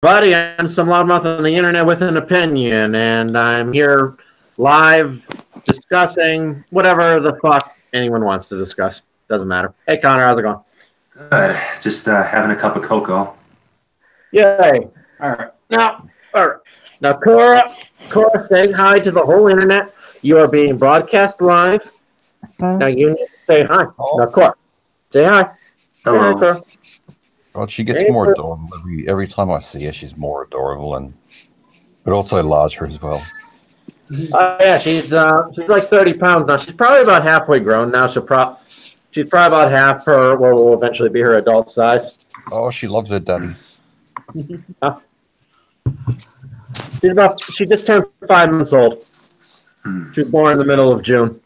Buddy, I'm some loudmouth on the internet with an opinion, and I'm here live discussing whatever the fuck anyone wants to discuss. Doesn't matter. Hey, Connor, how's it going? Good. Just having a cup of cocoa. Yay. All right. Now, Cora, say hi to the whole internet. You are being broadcast live. Now, you need to say hi. Now, Cora, say hi. Hello. Say hi, Cora. Well, she gets more adorable every time I see her. She's more adorable, but also larger as well. Yeah, she's like 30 pounds now. She's probably about halfway grown now. She's probably about half her what will eventually be her adult size. Oh, she loves her daddy. She just turned 5 months old. She was born in the middle of June.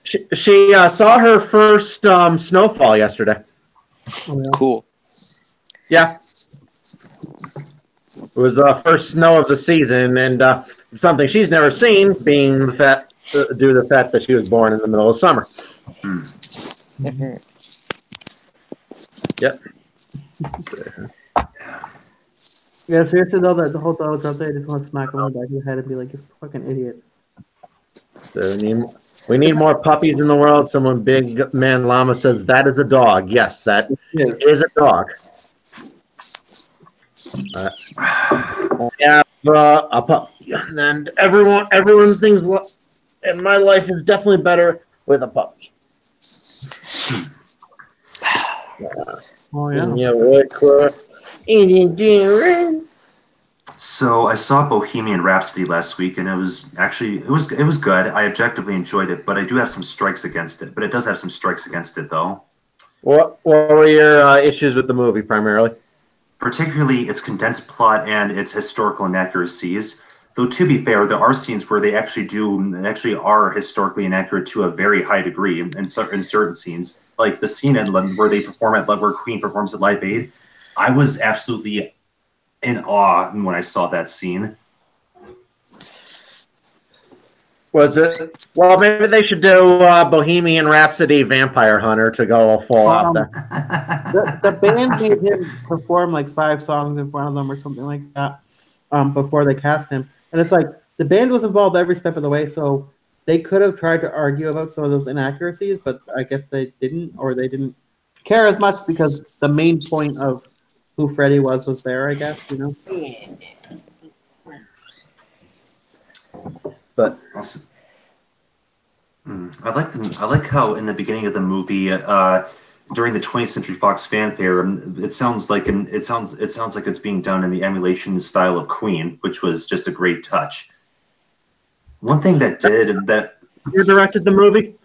She saw her first snowfall yesterday. Oh, yeah. Cool. Yeah. It was the first snow of the season, and something she's never seen, being due to the fact that she was born in the middle of summer. Yep. Yeah, seriously though, that the whole dog out there, just want to smack him on the back of the head and be like, "You fucking idiot." So we need more puppies in the world. Someone big man llama says that is a dog. Yes, that is a dog. Yeah, a puppy, and everyone thinks, and my life is definitely better with a puppy. Oh yeah. Yeah, what? So I saw Bohemian Rhapsody last week, and it was good. I objectively enjoyed it, but I do have some strikes against it. But it does have some strikes against it, though. What were your issues with the movie primarily? Particularly its condensed plot and its historical inaccuracies. Though to be fair, there are scenes where they actually are historically inaccurate to a very high degree in certain scenes, like the scene where Queen performs at Live Aid. I was absolutely in awe when I saw that scene. Was it? Well, maybe they should do Bohemian Rhapsody Vampire Hunter to go full out there. The band made him perform like 5 songs in front of them or something like that before they cast him. And it's like the band was involved every step of the way, so they could have tried to argue about some of those inaccuracies, but I guess they didn't, or they didn't care as much because the main point of who Freddie was there, I guess, you know. But also, I like how in the beginning of the movie, during the 20th Century Fox fanfare, it sounds like it's being done in the emulation style of Queen, which was just a great touch. One thing that you directed the movie.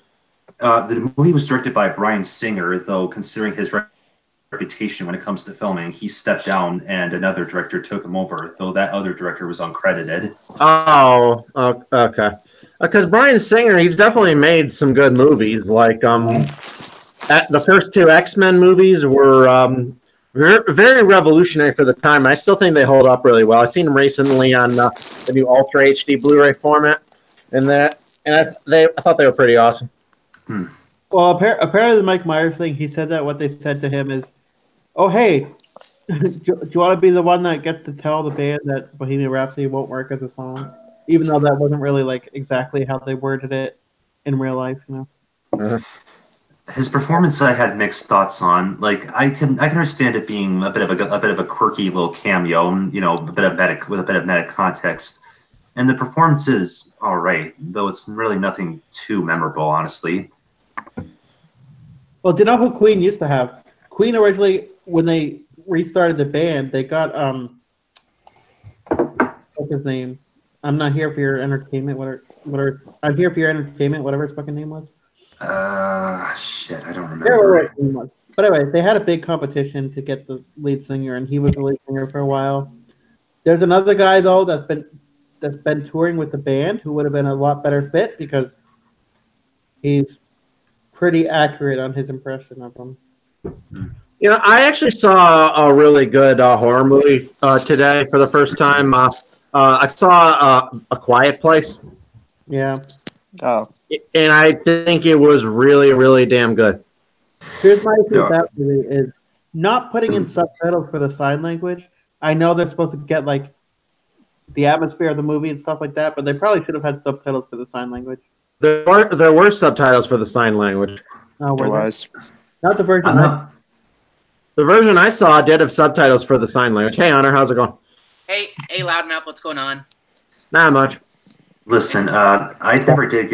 The movie was directed by Bryan Singer, though considering his reputation when it comes to filming, he stepped down and another director took him over, though that other director was uncredited. Oh, okay. Because Bryan Singer, he's definitely made some good movies. Like the first 2 X-Men movies were very revolutionary for the time. I still think they hold up really well. I've seen them recently on the new Ultra HD Blu-ray format, and I thought they were pretty awesome. Well, apparently the Mike Myers thing, he said that what they said to him is, "Oh, hey, do you want to be the one that gets to tell the band that Bohemian Rhapsody won't work as a song?" Even though that wasn't really like exactly how they worded it in real life, you know. His performance, I had mixed thoughts on. Like, I can understand it being a bit of a quirky little cameo, you know, with a bit of meta context. And the performance is all right, though it's really nothing too memorable, honestly. Well, do you know who Queen used to have? Queen originally, when they restarted the band, they got what's his name? I'm not here for your entertainment. Whatever. I'm here for your entertainment. Whatever his fucking name was. Shit, I don't remember. But anyway, they had a big competition to get the lead singer, and he was the lead singer for a while. There's another guy though that's been touring with the band who would have been a lot better fit because he's pretty accurate on his impression of them. You know, I actually saw a really good horror movie today for the first time. I saw A Quiet Place. Yeah. Oh. And I think it was really, really damn good. Here's my issue with that movie is not putting in subtitles for the sign language. I know they're supposed to get like the atmosphere of the movie and stuff like that, but they probably should have had subtitles for the sign language. There were subtitles for the sign language. Oh, There were there? was. Not the version. I'm not, The version I saw did have subtitles for the sign language. Hey, Hunter, how's it going? Hey, Loudmouth, what's going on? Not much. listen, I never did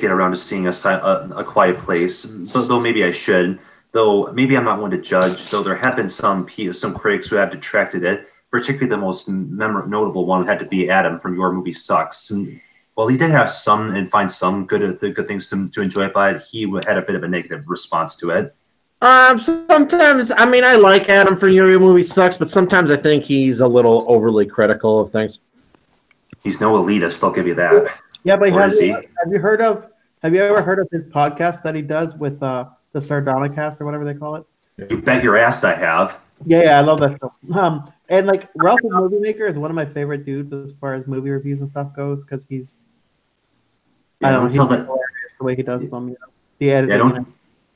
get around to seeing a Quiet Place, though maybe I should. Though maybe I'm not one to judge. Though there have been some critics who have detracted it. Particularly the most notable one had to be Adam from Your Movie Sucks. And while he did have some and find some good things to enjoy about it, he had a bit of a negative response to it. Sometimes, I mean, I like Adam for Your Movie Sucks, but sometimes I think he's a little overly critical of things. He's no elitist, I'll give you that. Yeah, but Or have is he? you ever heard of his podcast that he does with the Sardonicast or whatever they call it? You bet your ass I have. Yeah, I love that show. And like Ralph the Movie Maker is one of my favorite dudes as far as movie reviews and stuff goes because he's Yeah, I don't know, don't tell he's that. hilarious the way he does them. You know, the editing.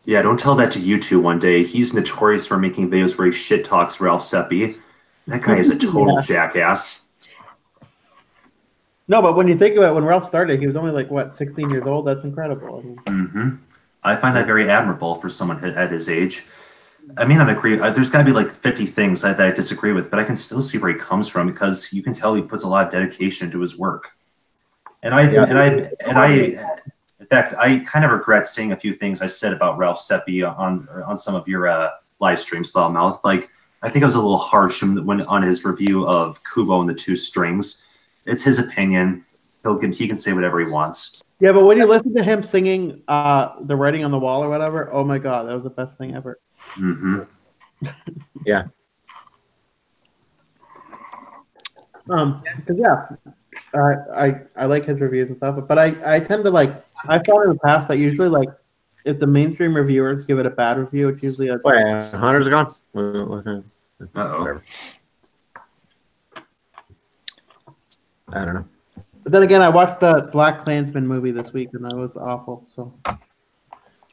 Don't tell that to you two one day. He's notorious for making videos where he shit talks Ralph Seppi. That guy is a total Yeah. jackass. No, but when you think about it, when Ralph started, he was only like what 16 years old. That's incredible. I mean, I find that very admirable for someone at his age. I may not agree. There's got to be like 50 things that I disagree with, but I can still see where he comes from because you can tell he puts a lot of dedication to his work. In fact, I kind of regret saying a few things I said about Ralph Seppi on some of your live streams, Loudmouth. Like, I think I was a little harsh when on his review of Kubo and the Two Strings. It's his opinion. He can say whatever he wants. yeah, but when you listen to him singing "The Writing on the Wall" or whatever, oh my god, that was the best thing ever. Mm-hmm. Yeah. Because I like his reviews and stuff, but I tend to like I found in the past that usually like if the mainstream reviewers give it a bad review, it's usually a Wait, Hunter's gone? Okay. Uh-oh. I don't know. But then again, I watched the Black Klansman movie this week, and that was awful. So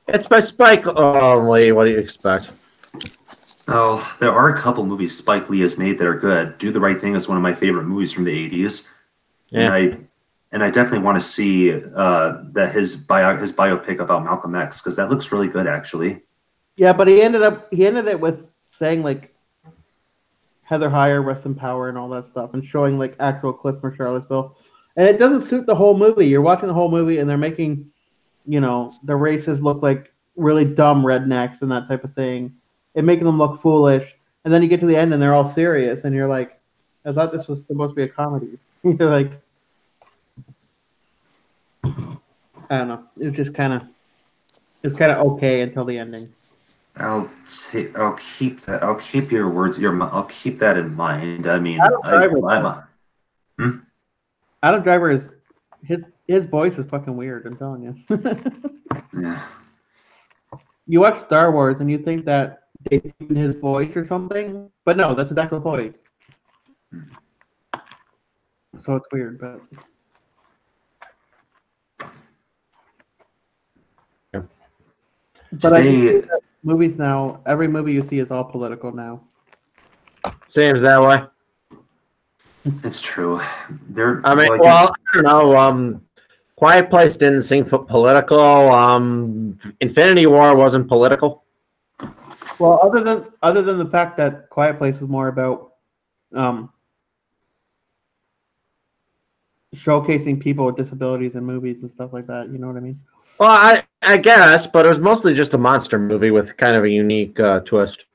It's by Spike Lee. What do you expect? Oh, there are a couple movies Spike Lee has made that are good. Do the Right Thing is one of my favorite movies from the 80s. Yeah. And I definitely want to see that his biopic about Malcolm X because that looks really good actually. yeah, but he ended it with saying like Heather Heyer, rest in power, and all that stuff, and showing like actual clips from Charlottesville, and it doesn't suit the whole movie. You're watching the whole movie, and they're making, you know, the races look like really dumb rednecks and that type of thing, and making them look foolish. And then you get to the end, and they're all serious, and you're like, I thought this was supposed to be a comedy. You're like, I don't know. It was just kind of okay until the ending. I'll keep that. I'll keep your words. I'll keep that in mind. I mean, Adam Driver is his voice is fucking weird. I'm telling you. yeah. You watch Star Wars and you think that they tuned his voice or something, but no, that's his actual voice. So it's weird, but but I think that movies now, every movie you see is all political now. Seems that way. It's true. I mean, well, I don't know. Quiet Place didn't seem political. Infinity War wasn't political. Well, other than the fact that Quiet Place was more about showcasing people with disabilities in movies and stuff like that. You know what I mean? Well, I guess, but it was mostly just a monster movie with kind of a unique twist.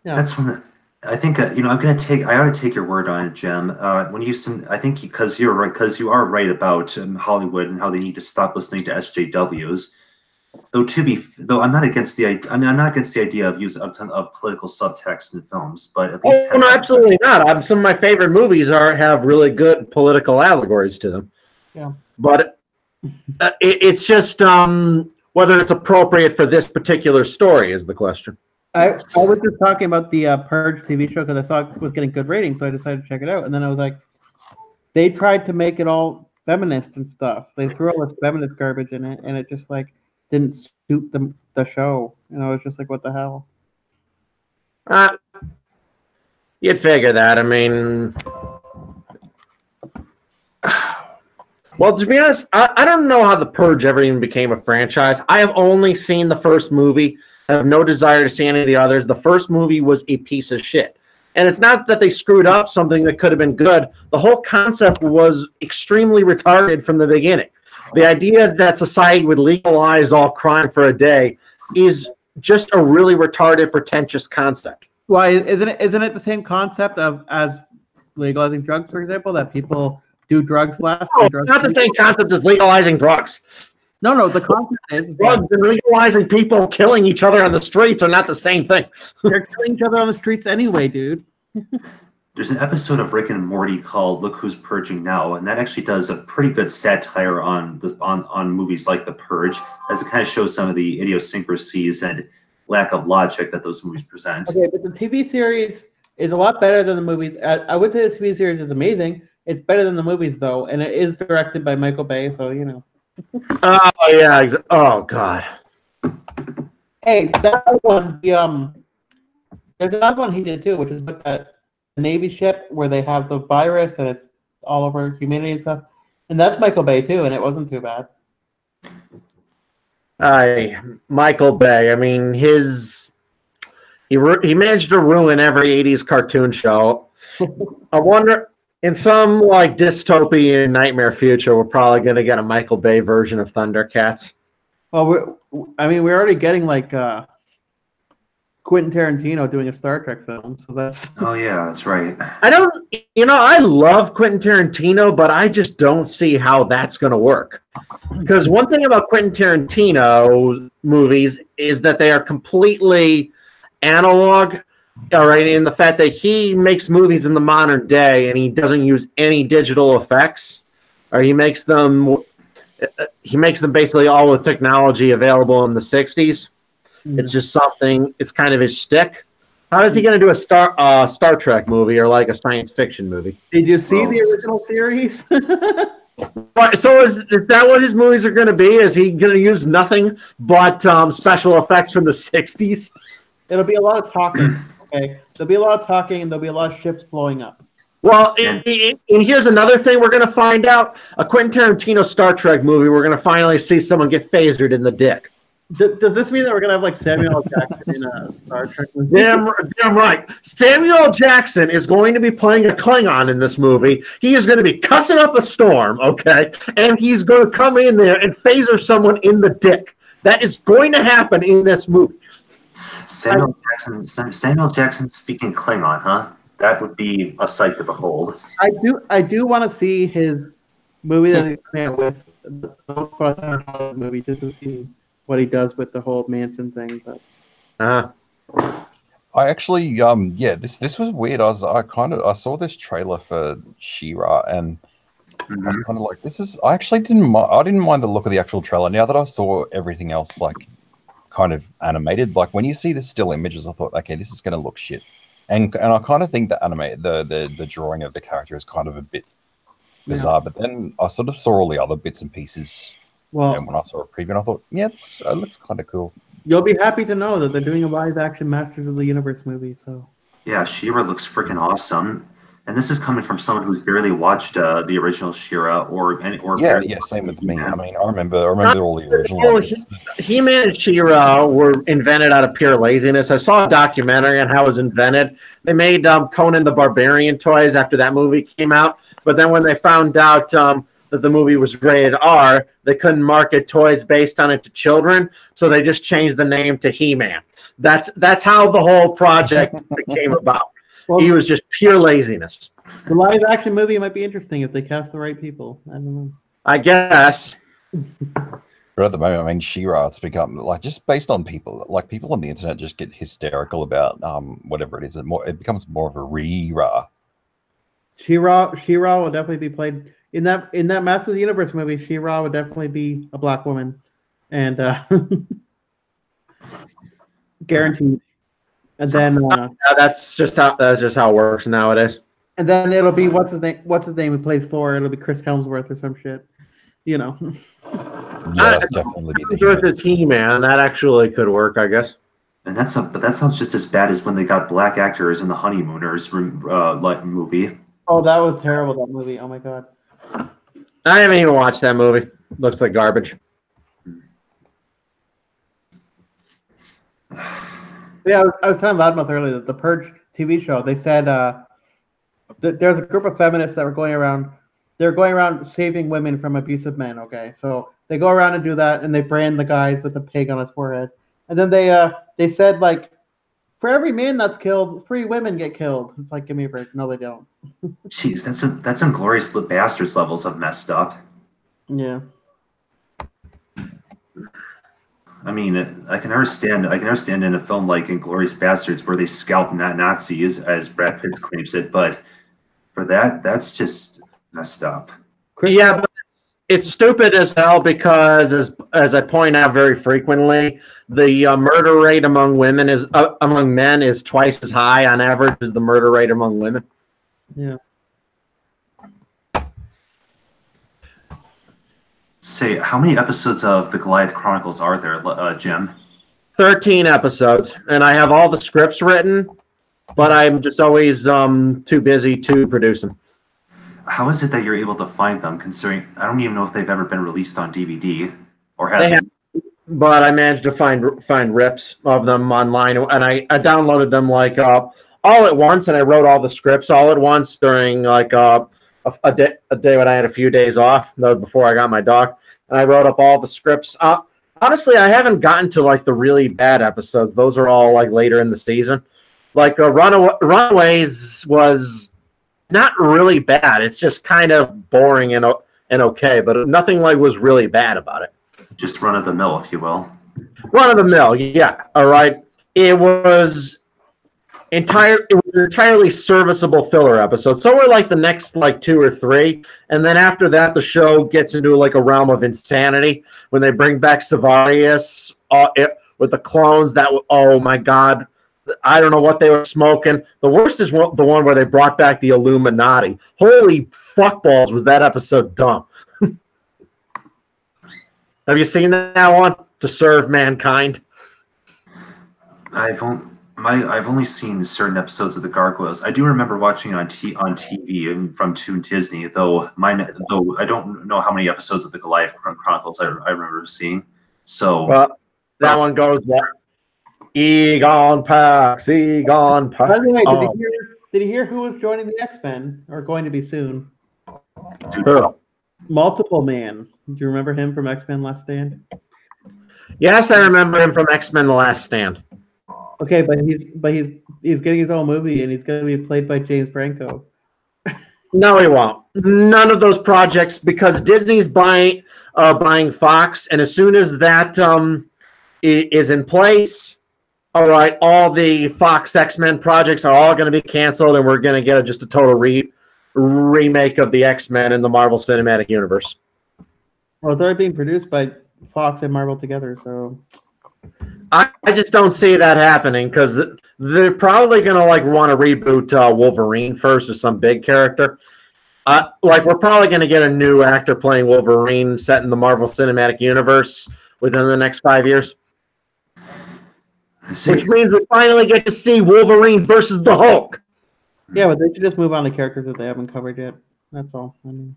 Yeah. That's when I think I ought to take your word on it, Jim. I think because you're right, because you are right about Hollywood and how they need to stop listening to SJWs. Though I'm not against the idea of use of political subtext in films, but at least no, absolutely not. Some of my favorite movies have really good political allegories to them. Yeah, but it's just whether it's appropriate for this particular story is the question. I was just talking about the Purge TV show because I saw it was getting good ratings, so I decided to check it out. And then I was like, they tried to make it all feminist and stuff. They threw all this feminist garbage in it, and it just like didn't suit the show. And I was just like, what the hell? Uh, you'd figure that. I mean, well, to be honest, I don't know how The Purge ever even became a franchise. I have only seen the first movie. I have no desire to see any of the others. The first movie was a piece of shit. And it's not that they screwed up something that could have been good. The whole concept was extremely retarded from the beginning. The idea that society would legalize all crime for a day is just a really retarded, pretentious concept. Why isn't it the same concept as legalizing drugs, for example, that people do drugs last? No, it's not the same concept as legalizing drugs. No, the concept is Drugs and legalizing people killing each other on the streets are not the same thing. they're killing each other on the streets anyway, dude. There's an episode of Rick and Morty called "Look Who's Purging Now," and that actually does a pretty good satire on movies like The Purge, as it kind of shows some of the idiosyncrasies and lack of logic that those movies present. Okay, but the TV series is a lot better than the movies. I would say the TV series is amazing. It's better than the movies, though, and it is directed by Michael Bay, so you know. Oh yeah. Oh god. Hey, that one. There's another one he did too, which is with that Navy ship where they have the virus and it's all over humanity and stuff. And that's Michael Bay too, and it wasn't too bad. Michael Bay. I mean, he managed to ruin every '80s cartoon show. I wonder, in some like dystopian nightmare future, we're probably going to get a Michael Bay version of Thundercats. Well, we're already getting like Quentin Tarantino doing a Star Trek film, so that's. Oh yeah, that's right. I love Quentin Tarantino, but I just don't see how that's going to work. Because one thing about Quentin Tarantino movies is that they are completely analog, all right, in the fact that he makes movies in the modern day and he doesn't use any digital effects, or he makes them basically all the technology available in the 60s. It's just something, it's kind of his shtick. How is he going to do a Star Trek movie or like a science fiction movie? Did you see the original series? Right, so is that what his movies are going to be? Is he going to use nothing but special effects from the 60s? It'll be a lot of talking, okay? There'll be a lot of talking and there'll be a lot of ships blowing up. Well, and here's another thing we're going to find out. A Quentin Tarantino Star Trek movie, we're going to finally see someone get phasered in the dick. Does this mean that we're going to have like Samuel L. Jackson in a Star Trek movie? Damn right. Samuel L. Jackson is going to be playing a Klingon in this movie. He is going to be cussing up a storm, okay? And he's going to come in there and phaser someone in the dick. That is going to happen in this movie. Samuel Jackson speaking Klingon, huh? That would be a sight to behold. I do want to see his movie that he came out with, the movie, just to see what he does with the whole Manson thing. But I actually, this was weird. I saw this trailer for She-Ra, and I was kind of like, I actually didn't mind the look of the actual trailer. Now that I saw everything else, like, kind of animated, like when you see the still images, I thought, okay, this is going to look shit. And I kind of think that the drawing of the character is kind of a bit bizarre. But then I sort of saw all the other bits and pieces. Well, and when I saw a preview, I thought, yeah, it looks kind of cool. You'll be happy to know that they're doing a live-action Masters of the Universe movie. So yeah, She-Ra looks freaking awesome, and this is coming from someone who's barely watched the original She-Ra or same with me. I mean, I remember all the original ones. He-Man and She-Ra were invented out of pure laziness. I saw a documentary on how it was invented. They made Conan the Barbarian toys after that movie came out, but then when they found out that the movie was rated R, they couldn't market toys based on it to children, so they just changed the name to He-Man. That's how the whole project came about. Well, he was just pure laziness. The live-action movie might be interesting if they cast the right people. I don't know. I guess. But at the moment, I mean, She-Ra, it's become like just based on people on the internet just get hysterical about whatever it is. It becomes more of a Re-Ra. She-Ra will definitely be played in that Masters of the Universe movie. She-Ra would definitely be a black woman, and guaranteed. And then that's just how it works nowadays. And then it'll be what's his name who plays Thor. It'll be Chris Hemsworth or some shit. You know. Yeah, definitely. With the He-Man, that actually could work, I guess. And but that sounds just as bad as when they got black actors in the Honeymooners like movie. Oh, that was terrible. That movie. Oh my god. I haven't even watched that movie. Looks like garbage. Yeah, I was telling Loudmouth earlier that the Purge TV show. They said there's a group of feminists that were going around. They're going around saving women from abusive men. Okay, so they go around and do that, and they brand the guys with a pig on his forehead. And then they said, like, for every man that's killed, 3 women get killed. It's like, give me a break. No, they don't. Jeez, that's Inglourious Bastards levels of messed up. Yeah. I mean, I can understand in a film like Inglourious Bastards where they scalp Nazis, as Brad Pitt claims it, but for that's just messed up. Yeah, but it's stupid as hell because, as I point out very frequently, the murder rate among men is twice as high on average as the murder rate among women. Yeah. Say, how many episodes of the Goliath Chronicles are there, Jim? 13 episodes, and I have all the scripts written, but I'm just always too busy to produce them. How is it that you're able to find them, considering I don't even know if they've ever been released on DVD or have They have, but I managed to find rips of them online, and I downloaded them like all at once, and I wrote all the scripts all at once during like a day when I had a few days off, before I got my dog, and I wrote up all the scripts. Honestly, I haven't gotten to like the really bad episodes. Those are all like later in the season. Like Runaways was not really bad. It's just kind of boring and okay, but nothing like was really bad about it. just run of the mill, if you will. Run of the mill, yeah. All right. It was entirely serviceable filler episode. So we're like the next like 2 or 3, and then after that, the show gets into like a realm of insanity when they bring back Savarius with the clones. That oh my god, I don't know what they were smoking. The worst is the one where they brought back the Illuminati. Holy fuckballs, was that episode dumb? Have you seen that one? To Serve Mankind. I've only seen certain episodes of the Gargoyles. I do remember watching it on TV and from Toon Disney, though I don't know how many episodes of the Goliath Chronicles I remember seeing. So that one goes Egon Pax. By the way, did you hear who was joining the X-Men or going to be soon? Multiple Man. Do you remember him from X-Men Last Stand? Yes, I remember him from X-Men: The Last Stand. Okay, but he's getting his own movie and he's going to be played by James Franco. No, he won't. None of those projects, because Disney's buying Fox, and as soon as that is in place, all right, all the Fox X-Men projects are all going to be canceled, and we're going to get just a total remake of the X-Men in the Marvel Cinematic Universe. Well, it's already being produced by Fox and Marvel together, so I just don't see that happening, because they're probably going to like want to reboot Wolverine first, or some big character. We're probably going to get a new actor playing Wolverine set in the Marvel Cinematic Universe within the next 5 years. Which means we finally get to see Wolverine versus the Hulk. Yeah, but they should just move on to characters that they haven't covered yet. That's all. I mean,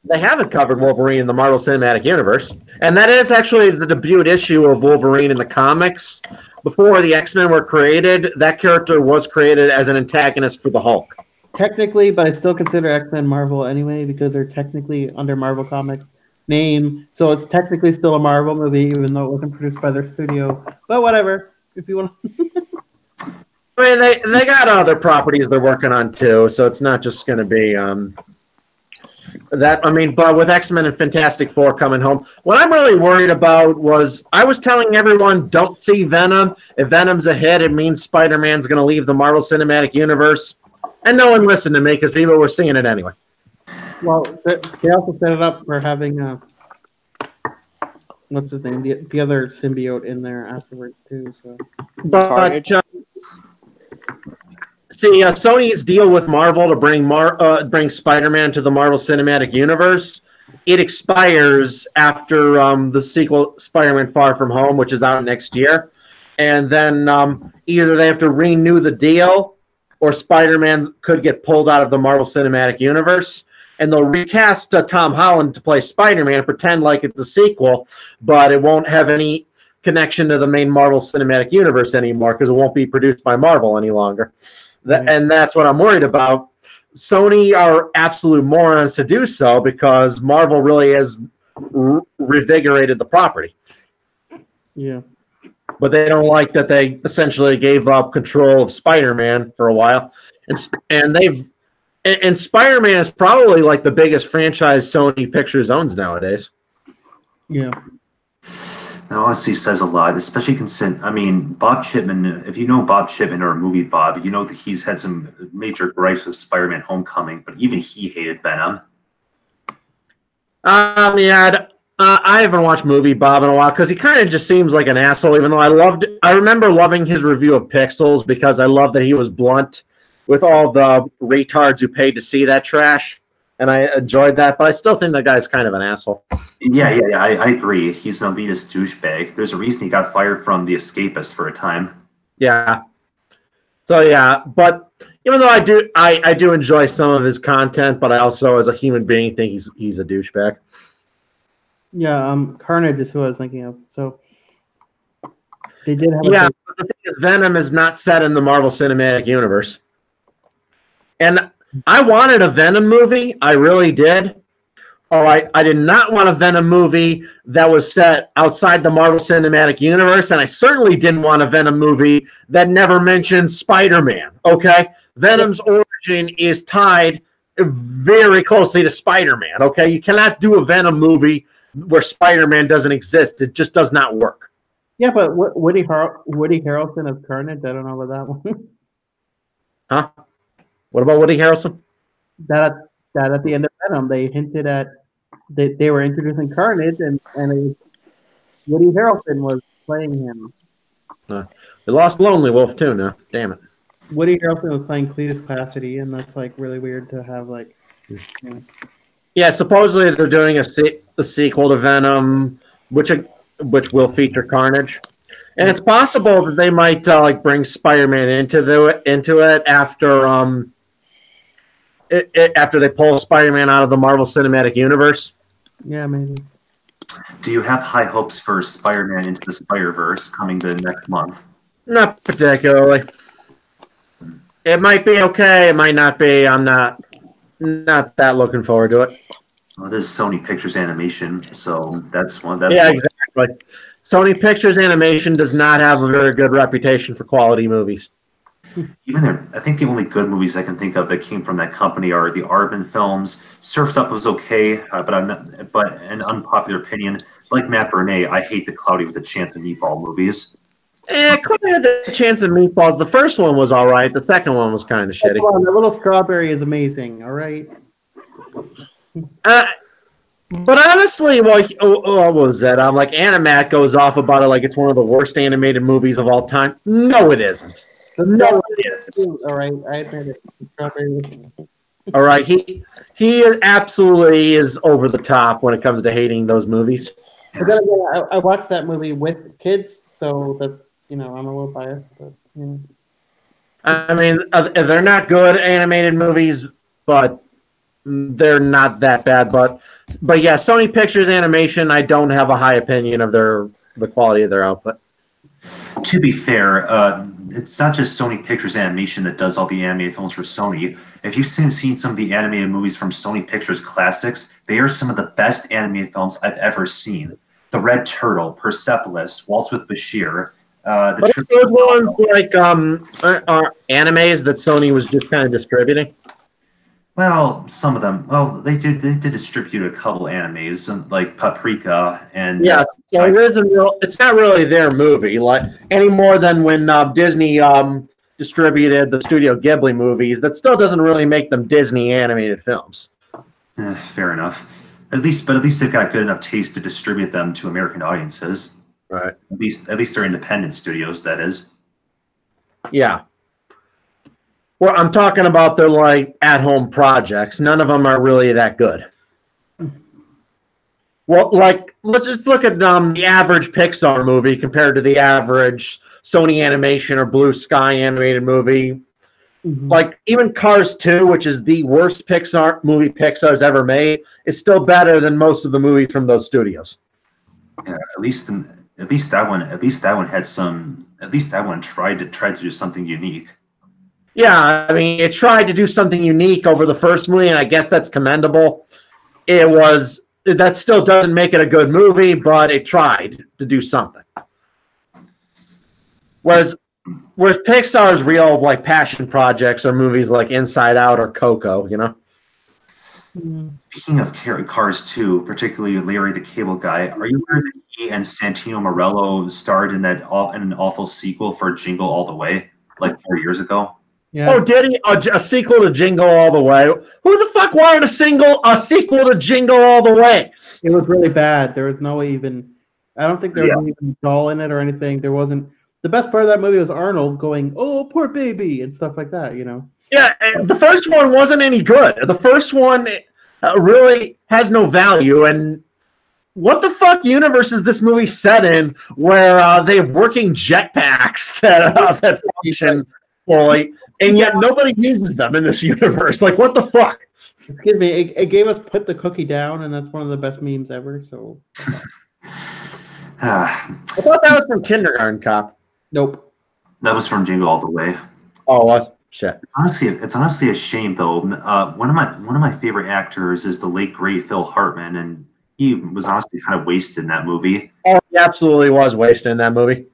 they haven't covered Wolverine in the Marvel Cinematic Universe, and that is actually the debut issue of Wolverine in the comics. Before the X-Men were created, that character was created as an antagonist for the Hulk. Technically, but I still consider X-Men Marvel anyway, because they're technically under Marvel Comics name, so it's technically still a Marvel movie, even though it wasn't produced by their studio. But whatever, if you want. I mean, they got other properties they're working on too, so it's not just going to be that. I mean, but with X-Men and Fantastic Four coming home, what I'm really worried about was I was telling everyone, don't see Venom. If Venom's a hit, it means Spider-Man's going to leave the Marvel Cinematic Universe, and no one listened to me because people were seeing it anyway. Well, they also set it up for having what's his name, the other symbiote in there afterwards too. So, but see, Sony's deal with Marvel to bring Spider-Man to the Marvel Cinematic Universe it expires after the sequel Spider-Man Far From Home, which is out next year. And then either they have to renew the deal or Spider-Man could get pulled out of the Marvel Cinematic Universe. And they'll recast Tom Holland to play Spider-Man and pretend like it's a sequel, but it won't have any connection to the main Marvel Cinematic Universe anymore because it won't be produced by Marvel any longer. And that's what I'm worried about. Sony are absolute morons to do so because Marvel really has revigorated the property. Yeah. But they don't like that they essentially gave up control of Spider-Man for a while. And Spider-Man is probably like the biggest franchise Sony Pictures owns nowadays. Yeah. That honestly says a lot, especially considering, I mean, Bob Chipman, if you know Bob Chipman or movie Bob, you know that he's had some major gripes with Spider-Man Homecoming, but even he hated Venom. Yeah, I haven't watched movie Bob in a while because he kind of just seems like an asshole, even though I remember loving his review of Pixels because I love that he was blunt with all the retards who paid to see that trash. And I enjoyed that, but I still think that guy's kind of an asshole. Yeah, I agree. He's an elitist douchebag. There's a reason he got fired from The Escapist for a time. Yeah. So yeah, but even though I do enjoy some of his content, but I also, as a human being, think he's a douchebag. Yeah, Carnage is who I was thinking of. So they did have. Yeah, but the thing is, Venom is not set in the Marvel Cinematic Universe, and I wanted a Venom movie. I really did. All right, I did not want a Venom movie that was set outside the Marvel Cinematic Universe, and I certainly didn't want a Venom movie that never mentions Spider-Man. Okay, Venom's origin is tied very closely to Spider-Man. Okay, you cannot do a Venom movie where Spider-Man doesn't exist. It just does not work. Yeah, but Woody Harrelson as Carnage. I don't know about that one. Huh? What about Woody Harrelson? That at the end of Venom, they hinted at they were introducing Carnage, and Woody Harrelson was playing him. We lost Lonely Wolf too now. Damn it. Woody Harrelson was playing Cletus Cassidy, and that's like really weird to have like. You know. Yeah, supposedly they're doing a sequel to Venom, which will feature Carnage, and it's possible that they might like bring Spider-Man into it after after they pull Spider-Man out of the Marvel Cinematic Universe. Yeah, maybe. Do you have high hopes for Spider-Man Into the Spider-Verse coming to next month? Not particularly. It might be okay. It might not be. I'm not that looking forward to it. Well, it is Sony Pictures Animation, so that's one. Exactly. Sony Pictures Animation does not have a very good reputation for quality movies. Even I think the only good movies I can think of that came from that company are the Aardman films. Surf's Up was okay, but an unpopular opinion, like Matt Bernay, I hate the Cloudy with a Chance of Meatball movies. Cloudy with a Chance of Meatballs. The first one was all right. The second one was kind of shitty. The Little Strawberry is amazing. All right. But honestly, what was that? Like Animat goes off about it like it's one of the worst animated movies of all time. No, it isn't. No, it isn't. All right, I admit it. Strawberry. All right, he absolutely is over the top when it comes to hating those movies. But then again, I watched that movie with kids, so that's I'm a little biased. But, I mean, they're not good animated movies, but they're not that bad. But yeah, Sony Pictures Animation, I don't have a high opinion of the quality of their output. To be fair, it's not just Sony Pictures Animation that does all the animated films for Sony. If you've seen some of the animated movies from Sony Pictures Classics, they are some of the best animated films I've ever seen. The Red Turtle, Persepolis, Waltz with Bashir. But those ones like are animes that Sony was just kind of distributing. Well, some of them. Well, they did distribute a couple animes, like Paprika and. Yeah, so it isn't real. It's not really their movie, like any more than when Disney distributed the Studio Ghibli movies. That still doesn't really make them Disney animated films. Fair enough. At least they've got good enough taste to distribute them to American audiences. Right. At least they're independent studios. That is. Yeah. Well, I'm talking about their like at-home projects. None of them are really that good. Well, like let's just look at the average Pixar movie compared to the average Sony Animation or Blue Sky animated movie. Like even Cars 2, which is the worst Pixar movie Pixar's ever made, is still better than most of the movies from those studios. Yeah, at least that one had some. At least that one tried to do something unique. Yeah, I mean, it tried to do something unique over the first movie, and I guess that's commendable. That still doesn't make it a good movie, but it tried to do something. Whereas Pixar's real like passion projects are movies like Inside Out or Coco, you know. Speaking of Cars 2, particularly Larry the Cable Guy, are you aware that he and Santino Morello starred in an awful sequel for Jingle All the Way like 4 years ago? Yeah. Oh, did he? A sequel to Jingle All the Way? Who the fuck wanted a sequel to Jingle All the Way? It was really bad. There was no even. I don't think there was even a doll in it or anything. There wasn't. The best part of that movie was Arnold going, "Oh, poor baby," and stuff like that. You know. Yeah, the first one wasn't any good. The first one really has no value. And what the fuck universe is this movie set in where they have working jetpacks that function fully, and yet nobody uses them in this universe? Like, what the fuck? Excuse me. It gave us "Put the Cookie Down," and that's one of the best memes ever. So. I thought that was from Kindergarten Cop. Nope. That was from Jingle All the Way. Oh, what? Shit. It's honestly a shame though. One of my favorite actors is the late great Phil Hartman, and he was honestly kind of wasted in that movie. Oh, he absolutely was wasted in that movie.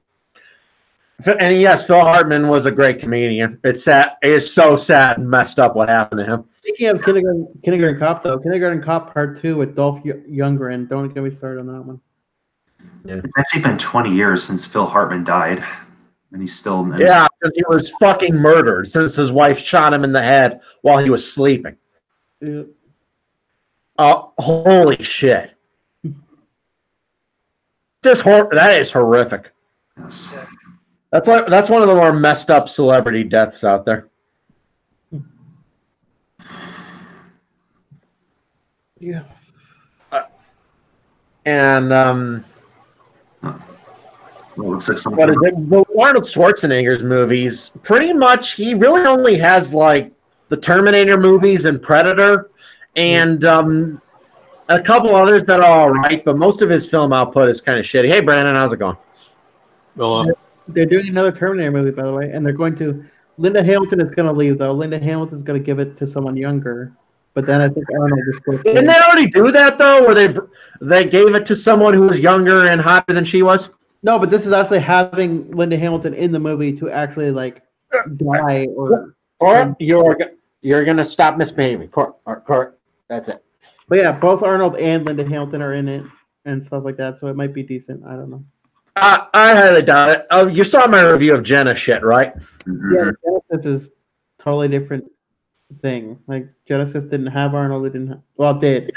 And yes, Phil Hartman was a great comedian. It's sad. It is so sad and messed up what happened to him. Speaking of Kindergarten Cop, though, Kindergarten Cop Part 2 with Dolph Lundgren. Don't get me started on that one. Yeah. It's actually been 20 years since Phil Hartman died, and he's still. Since he was fucking murdered, since his wife shot him in the head while he was sleeping. Yeah. Holy shit! That is horrific. Yes. That's one of the more messed up celebrity deaths out there. Yeah. And Well, it looks like what is it? The Arnold Schwarzenegger's movies, pretty much, he really only has like the Terminator movies and Predator, and a couple others that are all right, but most of his film output is kind of shitty. Hey, Brandon, how's it going? Well, They're doing another Terminator movie, by the way, and they're going to. Linda Hamilton is going to leave, though. Linda Hamilton's going to give it to someone younger, but then I think Arnold is supposed to. Didn't they already do that though, where they gave it to someone who was younger and hotter than she was? No, but this is actually having Linda Hamilton in the movie to actually like die or you're gonna stop misbehaving, Court. That's it. But yeah, both Arnold and Linda Hamilton are in it and stuff like that, so it might be decent. I don't know. I highly doubt it. You saw my review of Jenna shit, right? Yeah, Genesis is totally different thing. Like Genesis didn't have Arnold. It didn't. It did.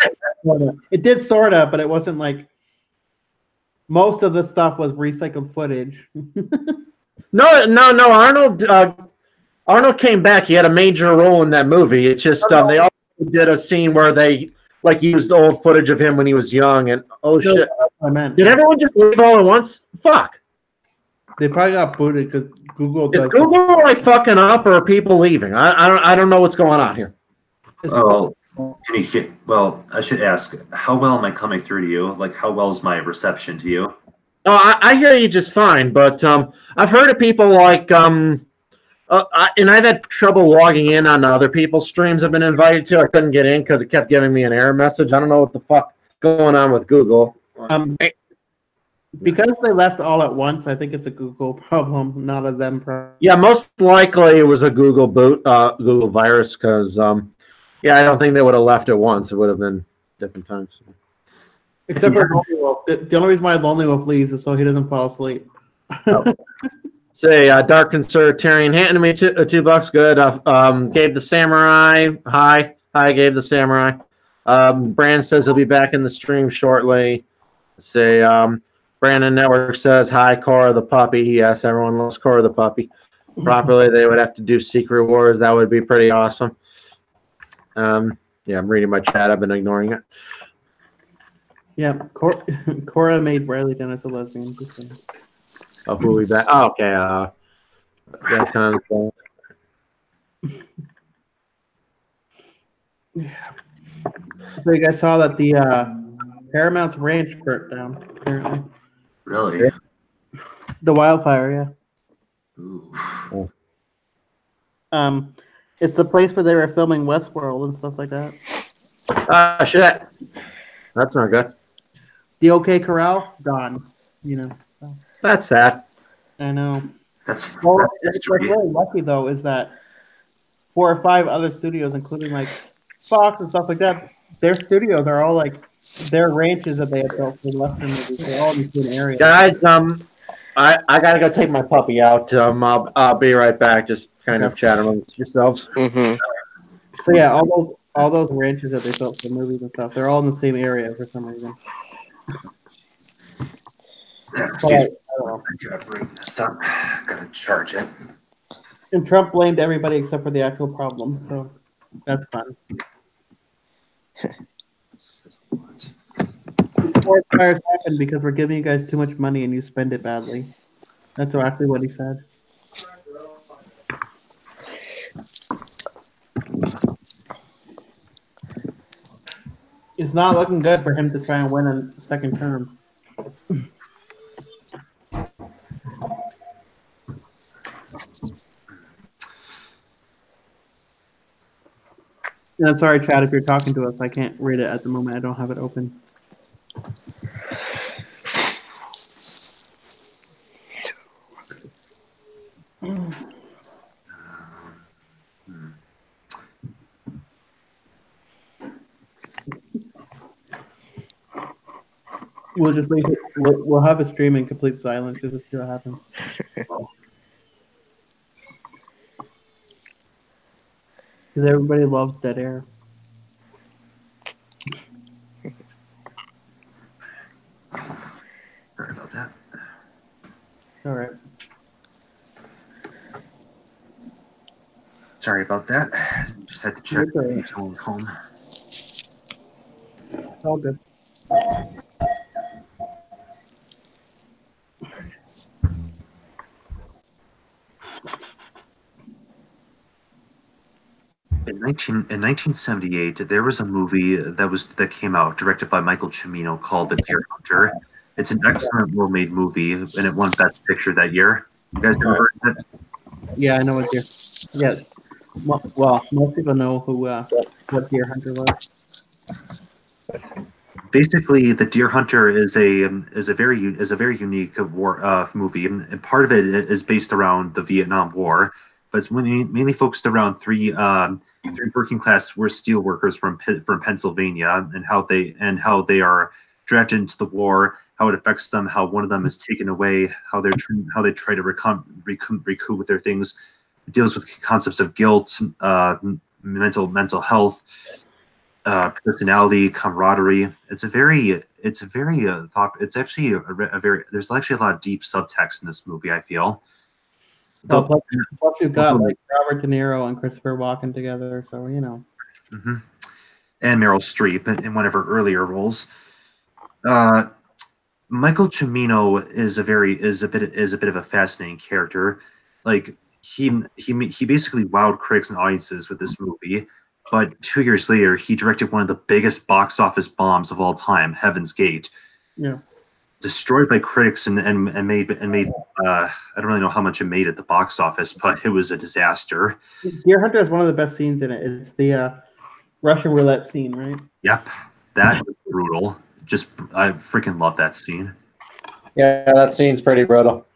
It did sorta, but it wasn't like. Most of the stuff was recycled footage. No. Arnold came back. He had a major role in that movie. It's just they also did a scene where they like used old footage of him when he was young. And shit! Did everyone just leave all at once? Fuck! They probably got booted because Google. Is Google like fucking up, or are people leaving? I don't know what's going on here. Oh, can you hear? Well, I should ask, how well am I coming through to you? Like, how well is my reception to you? Oh, I hear you just fine, but I've heard of people like and I've had trouble logging in on other people's streams I've been invited to. I couldn't get in because it kept giving me an error message. I don't know what the fuck going on with Google. Because they left all at once, I think it's a Google problem, not a them problem. Yeah, most likely it was a Google Google virus because I don't think they would have left at once. It would have been different times. Except for Lonely Wolf. The only reason why Lonely Wolf leaves is so he doesn't fall asleep. Say, Dark Conservatarian handed me $2. Good. Gave the Samurai. Hi, gave the Samurai. Brand says he'll be back in the stream shortly. Say, Brandon Network says, hi, Cora the puppy. Yes, everyone loves Cora the puppy. Properly, they would have to do Secret Wars. That would be pretty awesome. I'm reading my chat. I've been ignoring it. Yeah, Cora made Riley Dennis a lesbian. Just saying. Oh, who we back? Oh, okay. That's kind of cool. So you guys saw that the Paramount's ranch burnt down. Apparently, Really? the wildfire. Ooh. Yeah. It's the place where they were filming Westworld and stuff like that. Shit. That's not good. The OK Corral gone. You know. So. That's sad. I know. That's Well, that's what's really lucky though is that 4 or 5 other studios, including like Fox and stuff like that, their studios are all like their ranches that they have built for Western movies. They're all in the same area. Guys, I gotta go take my puppy out. I'll be right back. Just kind of chat amongst yourselves. Mm-hmm. So yeah, all those ranches that they built for movies and stuff, they're all in the same area for some reason. Excuse I me. don't know. I gotta bring this up. Gotta charge it. And Trump blamed everybody except for the actual problem, so that's fun. Forest fires happen because we're giving you guys too much money and you spend it badly. That's actually what he said. It's not looking good for him to try and win a second term. And I'm sorry, Chad, if you're talking to us, I can't read it at the moment. I don't have it open. We'll just leave it. We'll have a stream in complete silence just to see what happens. Because everybody loves dead air. Sorry about that. All right. Sorry about that. Just had to check It's all right. if someone was home. It's all good. In 1978, there was a movie that came out directed by Michael Cimino called The Deer Hunter. It's an excellent, well-made movie, and it won Best Picture that year. You guys ever heard of it? Yeah, I know what Deer. Yeah. Well, most people know who what Deer Hunter was. Basically, The Deer Hunter is a very unique war movie, and part of it is based around the Vietnam War, but it's mainly focused around three working class steel workers from Pennsylvania and how they are drafted into the war, how it affects them, how one of them is taken away, how they try to recoup with their things. It deals with concepts of guilt, mental health, personality, camaraderie. It's actually there's actually a lot of deep subtext in this movie, I feel. Well, plus you've got like Robert De Niro and Christopher Walken together, so you know. Mm-hmm. And Meryl Streep in one of her earlier roles. Michael Cimino is a bit of a fascinating character. Like he basically wowed critics and audiences with this movie, but 2 years later he directed one of the biggest box office bombs of all time, Heaven's Gate. Yeah. Destroyed by critics and made I don't really know how much it made at the box office, but it was a disaster. Deer Hunter has one of the best scenes in it. It's the Russian roulette scene, right? Yep, that was brutal. I freaking love that scene. Yeah, that scene's pretty brutal.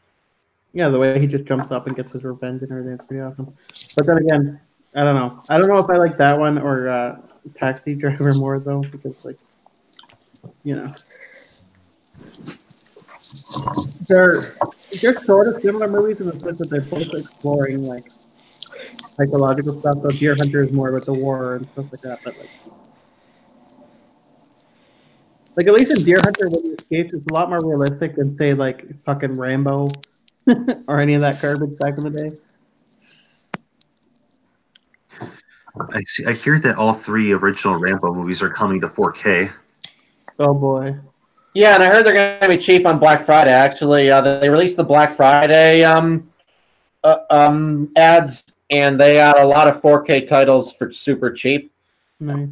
Yeah, the way he just jumps up and gets his revenge and everything, it's pretty awesome. But then again, I don't know. I don't know if I like that one or Taxi Driver more though, because like, you know, they're sort of similar movies in the sense that they're both exploring like psychological stuff. So Deer Hunter is more about the war and stuff like that, but like at least in Deer Hunter when he escapes, it's a lot more realistic than say like fucking Rambo or any of that garbage back in the day. I hear that all 3 original Rambo movies are coming to 4K. Oh boy. Yeah, and I heard they're going to be cheap on Black Friday. Actually, they released the Black Friday ads, and they got a lot of 4K titles for super cheap. Nice.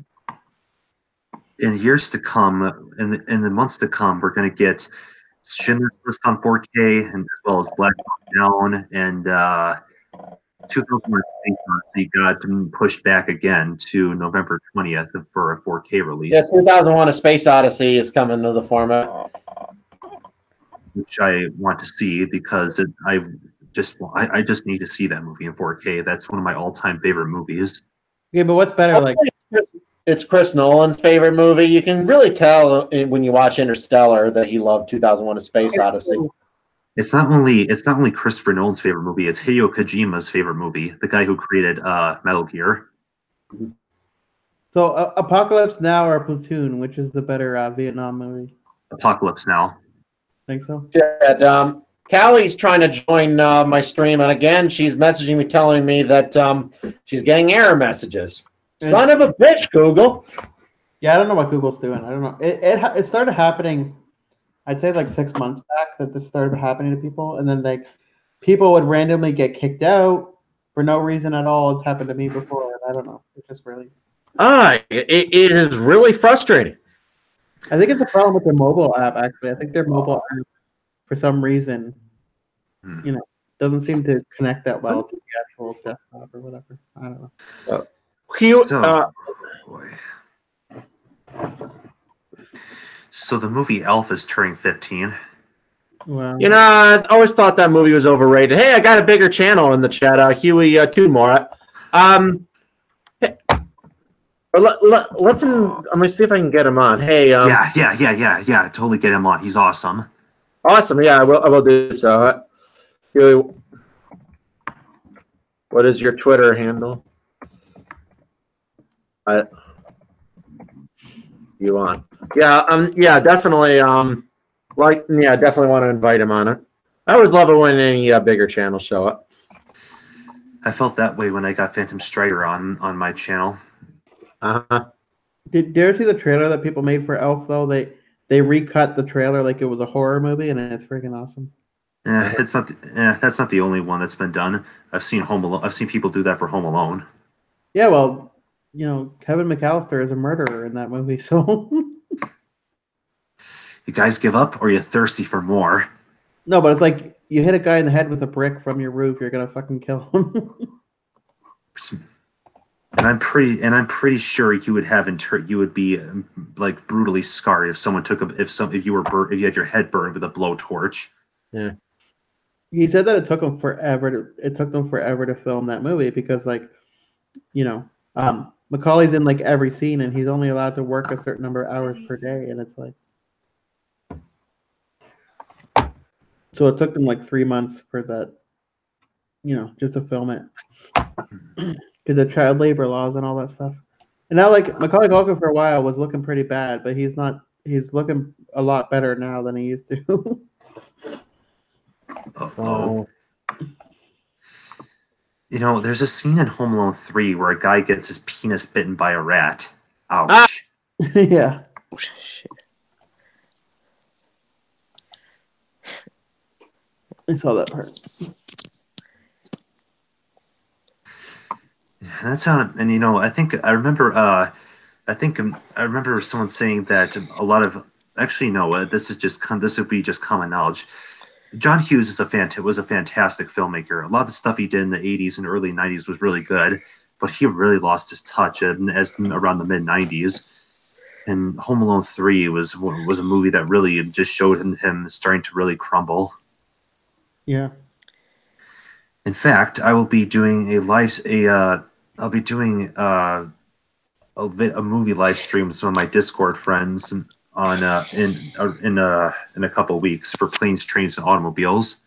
In years to come, in the months to come, we're going to get Schindler's List on 4K, and as well as Black Hawk Down, and 2001: Space Odyssey got pushed back again to November 20th for a 4K release. Yeah, 2001: A Space Odyssey is coming to the format, which I want to see because I just need to see that movie in 4K. That's one of my all-time favorite movies. Yeah, but what's better? Like, it's Chris Nolan's favorite movie. You can really tell when you watch Interstellar that he loved 2001: A Space Odyssey. It's not only Christopher Nolan's favorite movie, it's Hideo Kojima's favorite movie, the guy who created Metal Gear. So Apocalypse Now or Platoon, which is the better Vietnam movie? Apocalypse Now. Think so? Yeah, Callie's trying to join my stream, and again, she's messaging me telling me that she's getting error messages. Son of a bitch, Google. Yeah, I don't know what Google's doing. I don't know. It started happening, I'd say like 6 months back that this started happening to people, and then like people would randomly get kicked out for no reason at all. It's happened to me before, and I don't know. It's just really. It is really frustrating. I think it's a problem with their mobile app. Actually, I think their mobile app, for some reason, doesn't seem to connect that well to the actual desktop or whatever. I don't know. So the movie Elf is turning 15. Wow. I always thought that movie was overrated. Hey, I got a bigger channel in the chat. Huey Tudor. Let's him. I'm gonna see if I can get him on. Hey. Yeah. Totally get him on. He's awesome. Awesome. Yeah, I will do so. Huey, what is your Twitter handle? You on? Yeah, definitely. Definitely want to invite him on it. I always love it when any bigger channels show up. I felt that way when I got Phantom Strider on my channel. Did you ever see the trailer that people made for Elf though? They recut the trailer like it was a horror movie, and it's freaking awesome. That's not the only one that's been done. I've seen Home Alone. I've seen people do that for Home Alone. Yeah, well, Kevin McAllister is a murderer in that movie, so. You guys give up, or are you thirsty for more? No, but it's like you hit a guy in the head with a brick from your roof, you're gonna fucking kill him. And I'm pretty sure you would be like brutally scarred if someone if you had your head burned with a blowtorch. Yeah. He said that it took them forever to film that movie because Macaulay's in like every scene and he's only allowed to work a certain number of hours per day, and it's like so it took them like 3 months for that, just to film it. Because the child labor laws and all that stuff. And now, like, Macaulay Culkin for a while was looking pretty bad, but he's looking a lot better now than he used to. Uh-oh. There's a scene in Home Alone 3 where a guy gets his penis bitten by a rat. Ouch. Yeah. I saw that part. That's how, and I remember someone saying that a lot of this would be just common knowledge. John Hughes was a fantastic filmmaker. A lot of the stuff he did in the 80s and early 90s was really good, but he really lost his touch as around the mid 90s. And Home Alone 3 was a movie that really just showed him starting to really crumble. Yeah. In fact, I will be doing I'll be doing a movie live stream with some of my Discord friends on in a couple of weeks for Planes, Trains, and Automobiles,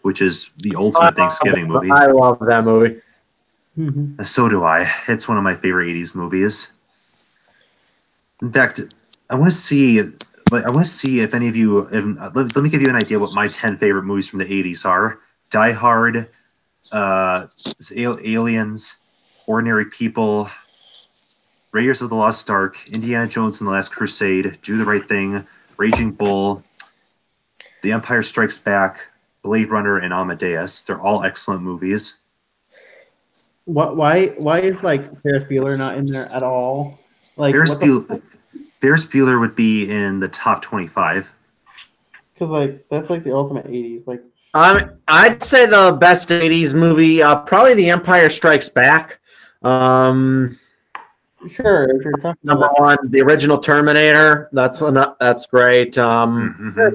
which is the ultimate Thanksgiving movie. I love that movie. Mm-hmm. So do I. It's one of my favorite 80s movies. In fact, I want to see if any of you. Let me give you an idea what my 10 favorite movies from the 80s are: Die Hard, Aliens, Ordinary People, Raiders of the Lost Ark, Indiana Jones and the Last Crusade, Do the Right Thing, Raging Bull, The Empire Strikes Back, Blade Runner, and Amadeus. They're all excellent movies. Why is like Ferris Bueller not in there at all? Like Ferris Bueller would be in the top 25. Because like that's like the ultimate 80s. Like I'd say the best 80s movie, probably The Empire Strikes Back. Sure, if you're talking Number about one, the original Terminator. That's great. Sure, but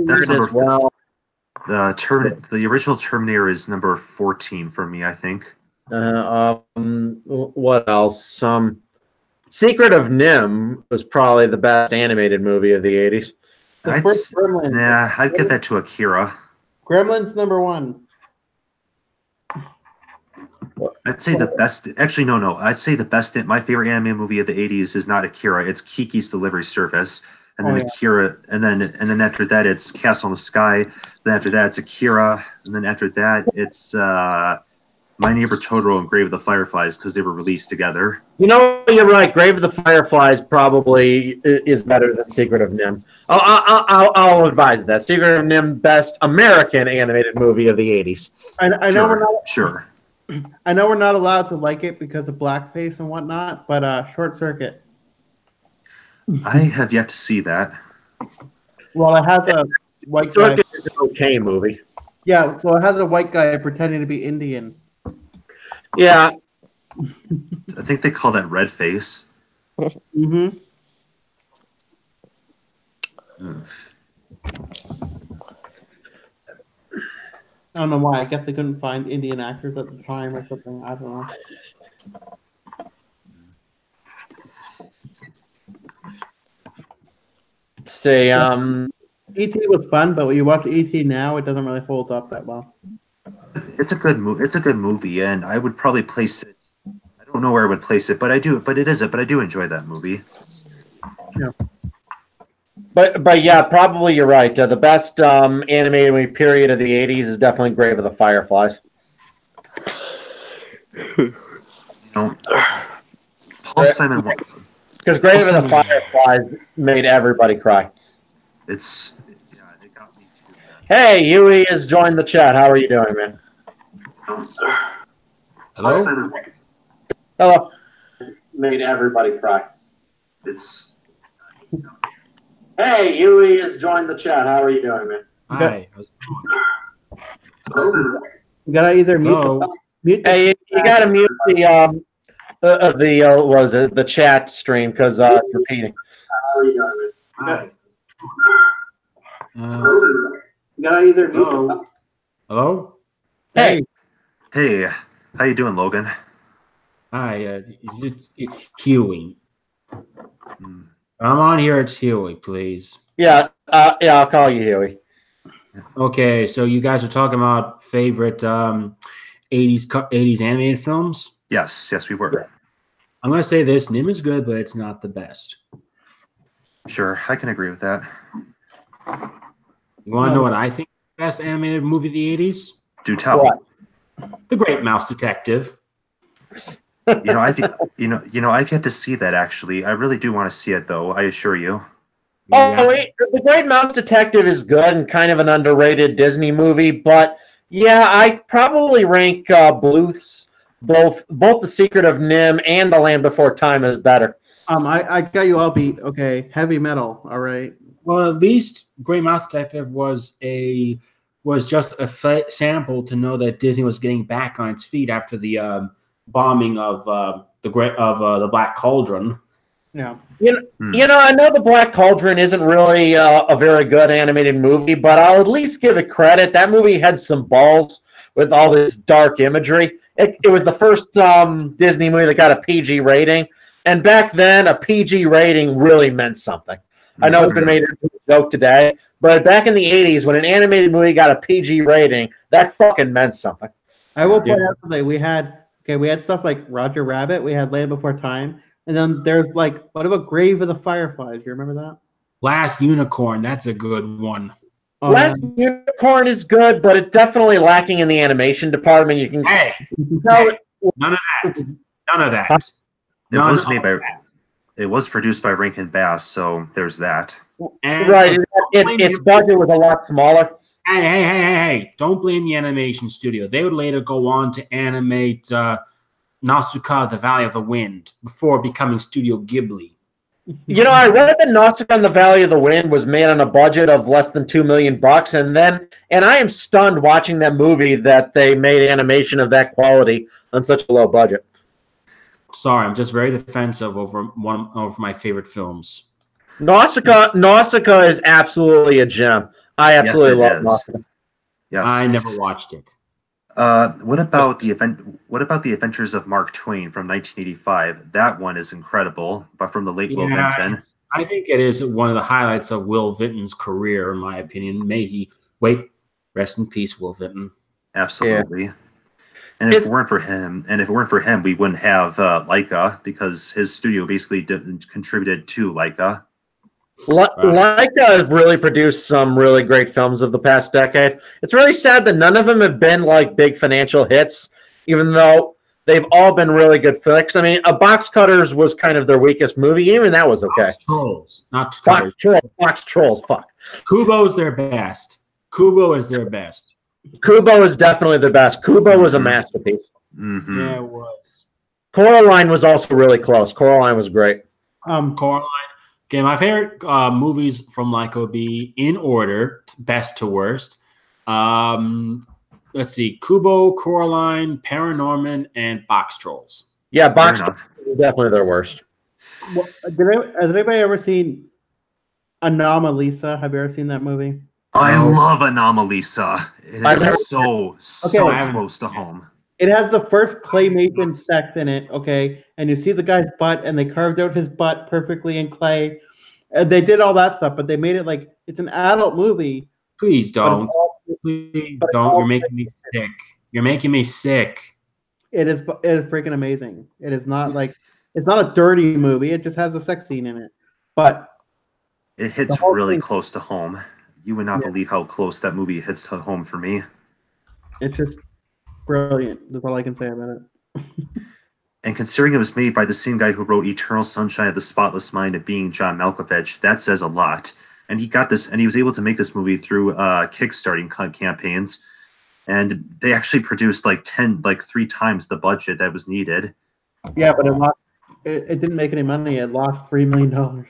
That's number as well. The original Terminator is number 14 for me, I think. What else? Secret of Nim was probably the best animated movie of the 80s. the first Gremlins. I'd give that to Akira. Gremlins number 1. I'd say the best. Actually, no. I'd say the best. My favorite anime movie of the 80s is not Akira. It's Kiki's Delivery Service, and then Akira, and then after that it's Castle in the Sky. Then after that it's Akira, and then after that it's My Neighbor Totoro and Grave of the Fireflies because they were released together. You know, you're right. Grave of the Fireflies probably is better than Secret of Nim. I'll advise that. Secret of Nim, best American animated movie of the 80s. I know we're not. Sure. I know we're not allowed to like it because of blackface and whatnot, but Short Circuit. I have yet to see that. Well, it has a white guy. Circuit is an okay movie. Yeah, so it has a white guy pretending to be Indian. Yeah. I think they call that red face. Mm-hmm. I don't know why. I guess they couldn't find Indian actors at the time or something. I don't know. Say, E.T. was fun, but when you watch E.T. now, it doesn't really hold up that well. It's a good movie. It's a good movie, and I would probably place it. I don't know where I would place it, but I do. But I do enjoy that movie. Yeah. But yeah, probably you're right. The best animated movie period of the 80s is definitely Grave of the Fireflies. Paul Simon. Because Grave of the Fireflies made everybody cry. It got me too. Hey, Huey has joined the chat. How are you doing, man? Hello? Hello. Made everybody cry. Hey, Huey has joined the chat. How are you doing, man? Hi. You gotta either mute Hey, you gotta mute the chat stream because it's repeating. How are you doing, man? Hi. You gotta either mute. Hello? Hey. Hey, how you doing, Logan? Hi. It's Huey. I'm on here. It's Huey, please. Yeah, I'll call you Huey. Okay, so you guys are talking about favorite 80s animated films? Yes, we were. I'm going to say this. Nim is good, but it's not the best. Sure, I can agree with that. You want to know what I think the best animated movie of the 80s? Do tell. What? The Great Mouse Detective. I've yet to see that actually. I really do want to see it though. I assure you. Oh, The Great Mouse Detective is good and kind of an underrated Disney movie, but yeah, I probably rank Bluth's both The Secret of Nim and The Land Before Time as better. I got you all beat. Okay, Heavy Metal. All right. Well, at least Great Mouse Detective was just a sample to know that Disney was getting back on its feet after the bombing of the Black Cauldron. Yeah. I know the Black Cauldron isn't really a very good animated movie, but I'll at least give it credit. That movie had some balls with all this dark imagery. It was the first Disney movie that got a PG rating, and back then a PG rating really meant something. I know it's been made into a joke today, but back in the 80s, when an animated movie got a PG rating, that fucking meant something. I will point out that we had stuff like Roger Rabbit, we had Land Before Time, and then there's what about Grave of the Fireflies? You remember that? Last Unicorn, that's a good one. Last Unicorn is good, but it's definitely lacking in the animation department. You can none of that. It was produced by Rankin Bass, so there's that. And Right. Its budget was a lot smaller. Hey! Don't blame the animation studio. They would later go on to animate Nausicaa, the Valley of the Wind, before becoming Studio Ghibli. You know, I read that Nausicaa and the Valley of the Wind was made on a budget of less than $2 million, and I am stunned watching that movie that they made animation of that quality on such a low budget. Sorry, I'm just very defensive over my favorite films. Nausicaa is absolutely a gem. I absolutely love Nausicaa. Yes. I never watched it. What about the Adventures of Mark Twain from 1985? That one is incredible, but from the late Will Vinton. I think it is one of the highlights of Will Vinton's career, in my opinion. May he rest in peace, Will Vinton. Absolutely. Yeah. And if it weren't for him, we wouldn't have Laika, because his studio basically contributed to Laika. Laika has really produced some really great films of the past decade. It's really sad that none of them have been like big financial hits, even though they've all been really good flicks. I mean, Box Cutters was kind of their weakest movie. Even that was okay. Box Trolls, not Box Trolls. Fuck. Kubo is their best. Kubo is Kubo is definitely the best. Kubo was a masterpiece. Mm-hmm. Yeah, it was. Coraline was also really close. Coraline was great. Coraline. Okay, my favorite movies from Laika would be in order, best to worst. Let's see, Kubo, Coraline, Paranorman, and Box Trolls. Yeah, Box Trolls is definitely their worst. Has anybody ever seen Anomalisa? Have you ever seen that movie? I love Anomalisa. It is so close to home. It has the first claymation sex in it, okay? And you see the guy's butt, and they carved out his butt perfectly in clay. And they did all that stuff, but they made it like it's an adult movie. Please don't. Please don't. You're making me sick. You're making me sick. It is freaking amazing. It is not like it's not a dirty movie. It just has a sex scene in it. But it hits really close to home. You would not believe how close that movie hits to home for me. It's just brilliant. That's all I can say about it. And considering it was made by the same guy who wrote Eternal Sunshine of the Spotless Mind, it being John Malkovich, that says a lot. And he got this, and he was able to make this movie through kickstarting campaigns. And they actually produced like 3 times the budget that was needed. Yeah, but it didn't make any money. It lost $3 million.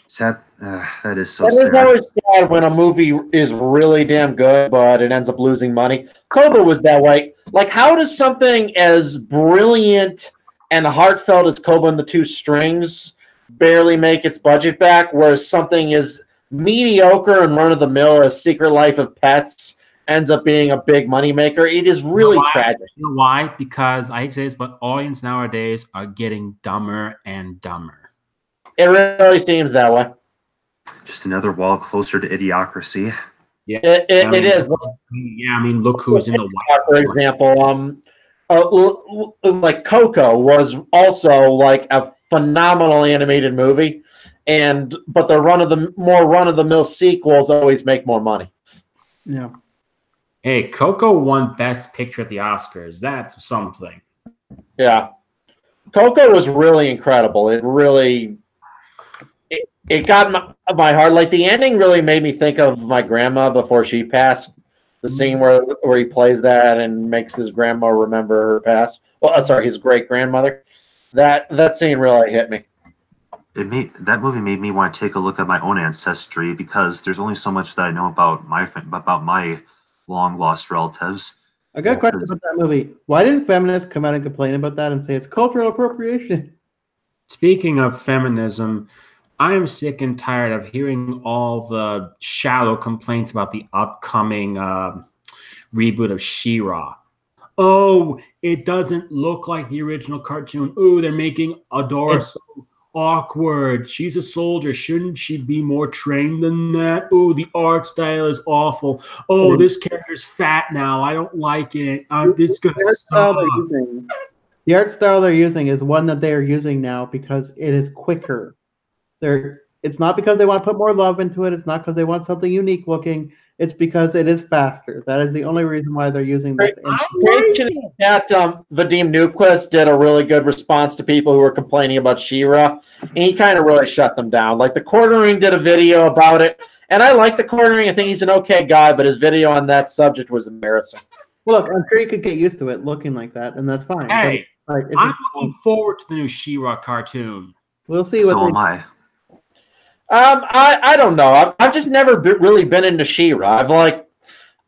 Sad. That is so sad. It is always sad when a movie is really damn good, but it ends up losing money. Koba was that way. Like, how does something as brilliant and heartfelt as Koba and the Two Strings barely make its budget back, whereas something as mediocre and run-of-the-mill as Secret Life of Pets ends up being a big moneymaker? It is really tragic. You know why? Because I hate to say this, but audience nowadays are getting dumber and dumber. It really seems that way. Just another wall closer to Idiocracy. Yeah, it is. Yeah, I mean, look who's in the White. For example, like Coco was also like a phenomenal animated movie, but the more run-of-the-mill sequels always make more money. Yeah. Hey, Coco won Best Picture at the Oscars. That's something. Yeah, Coco was really incredible. It really. It got my heart. Like, the ending really made me think of my grandma before she passed. The scene where he plays that and makes his grandma remember her past. Well, sorry, his great grandmother. That scene really hit me. That movie made me want to take a look at my own ancestry, because there's only so much that I know about my long lost relatives. I got a question about that movie. Why didn't feminists come out and complain about that and say it's cultural appropriation? Speaking of feminism, I am sick and tired of hearing all the shallow complaints about the upcoming reboot of She-Ra. Oh, it doesn't look like the original cartoon. Oh, they're making Adora so awkward. She's a soldier. Shouldn't she be more trained than that? Oh, the art style is awful. Oh, this character's fat now. I don't like it. This is going to suck. The art style they're using is one that they are using now because it is quicker. It's not because they want to put more love into it. It's not because they want something unique looking. It's because it is faster. That is the only reason why they're using this. That Vadim Newquist did a really good response to people who were complaining about She-Ra, and he kind of really shut them down. Like the Quartering did a video about it, and I like the Quartering. I think he's an okay guy, but his video on that subject was embarrassing. Well, look, I'm sure you could get used to it looking like that, and that's fine. Hey, but, like, I'm looking forward to the new She-Ra cartoon. We'll see what So they am I. I don't know. I've just never really been into She-Ra.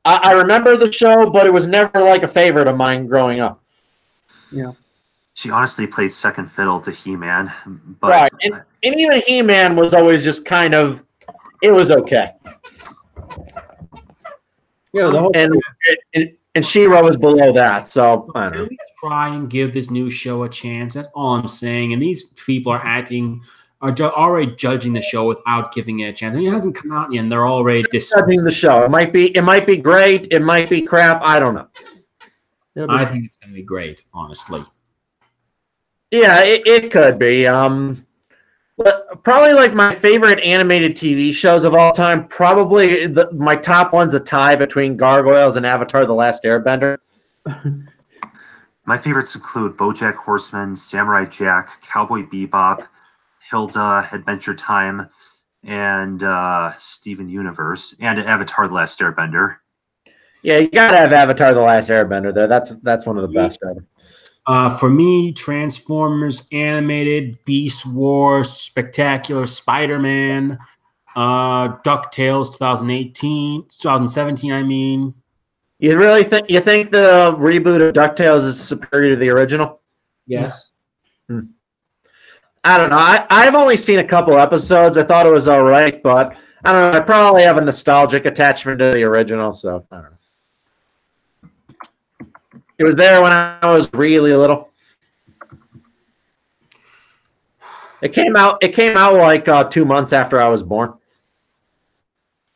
I remember the show, but it was never like a favorite of mine growing up. Yeah. She honestly played second fiddle to He-Man, but Right, and even He-Man was always just kind of, it was okay. Yeah, the whole And She-Ra was below that, so I don't know. Can we try and give this new show a chance? That's all I'm saying. And these people are already judging the show without giving it a chance. I mean, it hasn't come out yet, and they're already Judging the show. It might be great. It might be crap. I don't know. I think it's going to be great, honestly. Yeah, it could be. Probably like my favorite animated TV shows of all time. Probably my top one's a tie between Gargoyles and Avatar: The Last Airbender. my favorites include BoJack Horseman, Samurai Jack, Cowboy Bebop, Hilda, Adventure Time, and Steven Universe, and Avatar: The Last Airbender. Yeah, you gotta have Avatar: The Last Airbender there. That's one of the best ever. For me, Transformers Animated, Beast Wars, Spectacular Spider-Man, DuckTales 2017, I mean. You really think the reboot of DuckTales is superior to the original? Yes. I don't know. I've only seen a couple episodes. I thought it was all right, but I don't know. I probably have a nostalgic attachment to the original, so I don't know. It was there when I was really little. It came out like 2 months after I was born.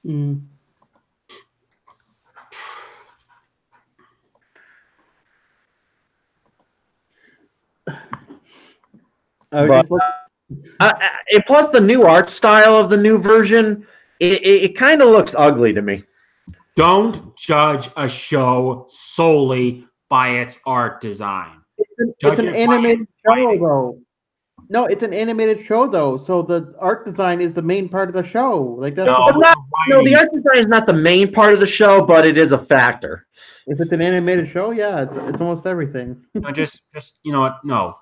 Mm. But, and plus, the new art style of the new version, it kind of looks ugly to me. Don't judge a show solely by its art design. It's an animated show, though. No, it's an animated show, though. So the art design is the main part of the show. Like that's No, the art design is not the main part of the show, but it is a factor. If it's an animated show, yeah, it's almost everything. No, just you know what? No.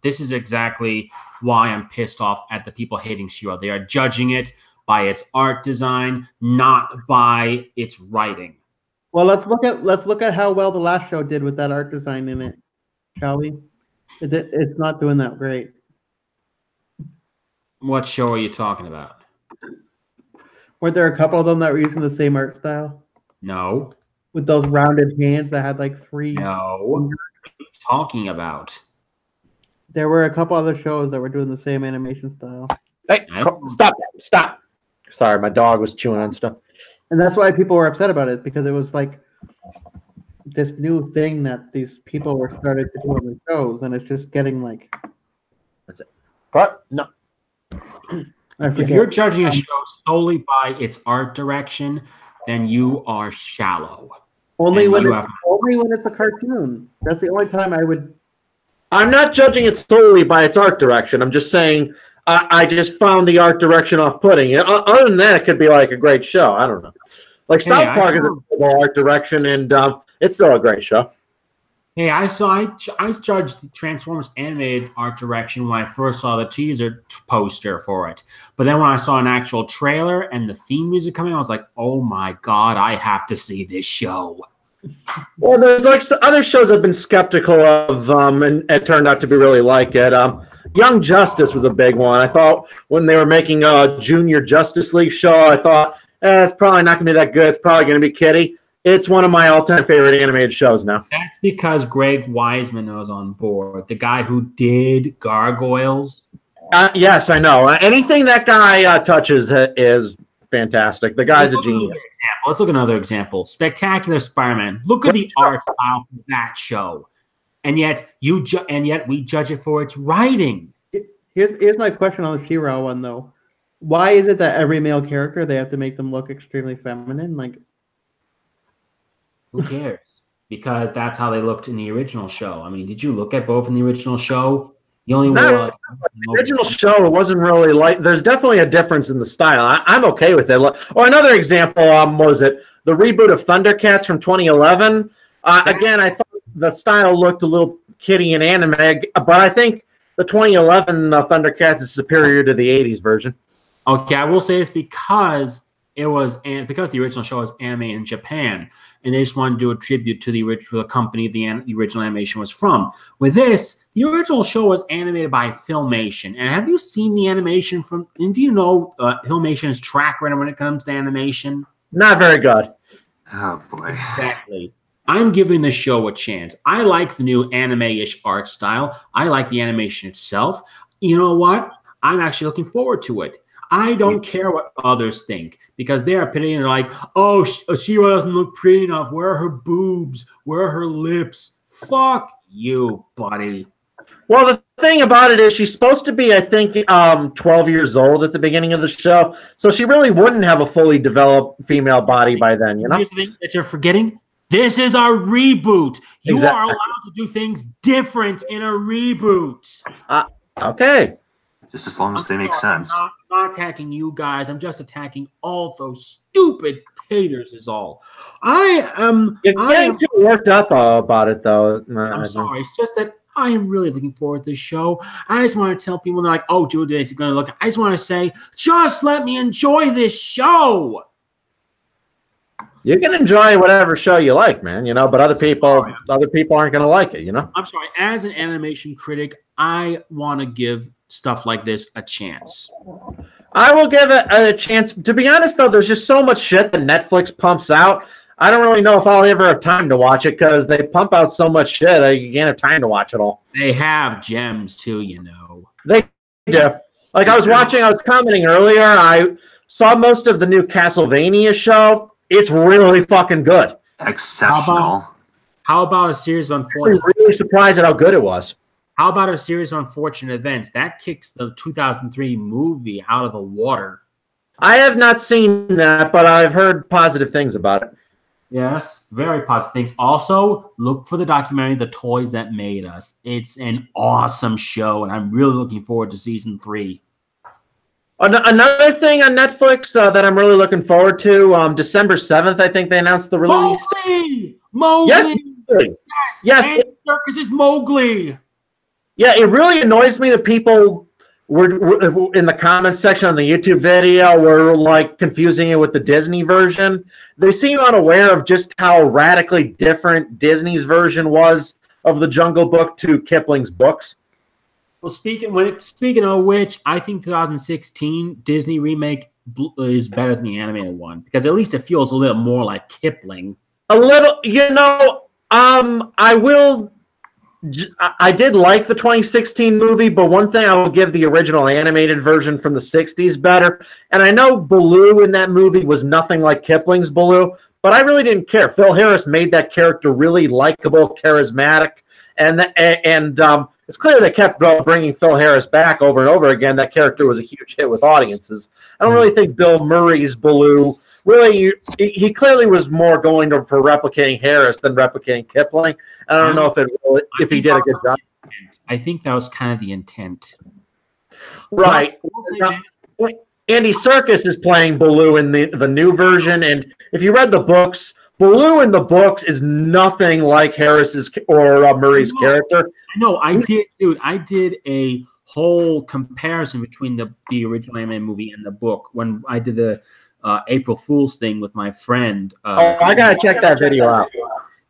This is exactly why I'm pissed off at the people hating She-Ra. They are judging it by its art design, not by its writing. Well, let's look at how well the last show did with that art design in it, shall we? It's not doing that great. What show are you talking about? Weren't there a couple of them that were using the same art style? No. With those rounded hands that had like three. No. What are you talking about? There were a couple other shows that were doing the same animation style. Hey, stop. Sorry, my dog was chewing on stuff. And that's why people were upset about it, because it was like this new thing that these people were started to do on the shows, and it's just getting like. That's it. What? No. If you're judging a show solely by its art direction, then you are shallow. Only when it's a cartoon. That's the only time I would. I'm not judging it solely by its art direction. I'm just saying I just found the art direction off-putting. Other than that, it could be like a great show. I don't know. Like South Park is a good art direction, and it's still a great show. Hey, I judged Transformers Animated's art direction when I first saw the teaser poster for it. But then when I saw an actual trailer and the theme music coming, I was like, oh my God, I have to see this show. Well, there's like other shows I've been skeptical of, and it turned out to be really like it. Young Justice was a big one. I thought when they were making a Junior Justice League show, I thought, it's probably not going to be that good. It's probably going to be kiddie. It's one of my all-time favorite animated shows now. That's because Greg Weisman was on board, the guy who did Gargoyles. Yes, I know. Anything that guy touches is fantastic. The guy's a genius. Let's look at another example. Spectacular Spider-Man. Look at the art style of that show, and yet we judge it for its writing. Here's my question on the She-Ra one, though. Why is it that every male character they have to make them look extremely feminine? Like, Who cares? Because that's how they looked in the original show. I mean, did you look at both in the original show? You only No, the original show wasn't really like. There's definitely a difference in the style. I'm okay with it. Or another example was it the reboot of Thundercats from 2011. Again, I thought the style looked a little kiddie and anime, but I think the 2011 Thundercats is superior to the 80s version. Okay, I will say this because the original show was anime in Japan, and they just wanted to do a tribute to the company the original animation was from. With this, the original show was animated by Filmation. And have you seen the animation from? And do you know Filmation's track record when it comes to animation? Not very good. Oh boy. Exactly. I'm giving the show a chance. I like the new anime-ish art style. I like the animation itself. You know what? I'm actually looking forward to it. I don't care what others think because they're pitting and they're like, oh, She-Ra doesn't look pretty enough. Where are her boobs? Where are her lips? Fuck you, buddy. Well, the thing about it is she's supposed to be, I think, 12 years old at the beginning of the show, so she really wouldn't have a fully developed female body by then, you know? Here's the thing that you're forgetting. This is a reboot. You Exactly. are allowed to do things different in a reboot. Okay. Just as long as they make sense. I'm not attacking you guys. I'm just attacking all those stupid haters is all. You're getting too worked up about it, though. I'm sorry. It's just that I am really looking forward to this show. I just want to tell people, they're like, oh, dude, this is going to look. I just want to say, just let me enjoy this show. You can enjoy whatever show you like, man, you know, but other people aren't going to like it, you know? I'm sorry. As an animation critic, I want to give stuff like this a chance. I will give it a chance. To be honest, though, there's just so much shit that Netflix pumps out. I don't really know if I'll ever have time to watch it because they pump out so much shit. You can't have time to watch it all. They have gems, too, you know. They do. Like I was commenting earlier, I saw most of the new Castlevania show. It's really fucking good. Exceptional. How about a series of I'm unfortunate? really surprised at how good it was. How about a series of unfortunate events that kicks the 2003 movie out of the water? I have not seen that, but I've heard positive things about it. Yes, very positive things. Also, look for the documentary "The Toys That Made Us." It's an awesome show, and I'm really looking forward to season 3. Another thing on Netflix that I'm really looking forward to, December 7th, I think they announced the release. Mowgli! Yes, yes. Andy Serkis is Mowgli! Yeah, it really annoys me that people were in the comments section on the YouTube video were like confusing it with the Disney version. They seem unaware of just how radically different Disney's version was of the Jungle Book to Kipling's books. Well, speaking of which, I think 2016 Disney remake is better than the animated one because at least it feels a little more like Kipling. A little, you know. I did like the 2016 movie, but one thing I will give the original animated version from the 60s better. And I know Baloo in that movie was nothing like Kipling's Baloo, but I really didn't care. Phil Harris made that character really likable, charismatic, and it's clear they kept bringing Phil Harris back over and over again. That character was a huge hit with audiences. I don't really think Bill Murray's Baloo really, he clearly was more going for replicating Harris than replicating Kipling. I don't know if he did a good job. I think that was kind of the intent. Right. Andy Serkis is playing Baloo in the new version, and if you read the books, Baloo in the books is nothing like Harris's or Murray's character. I know. I did, dude. I did a whole comparison between the original anime movie and the book when I did the April Fool's thing with my friend. I gotta check that video out.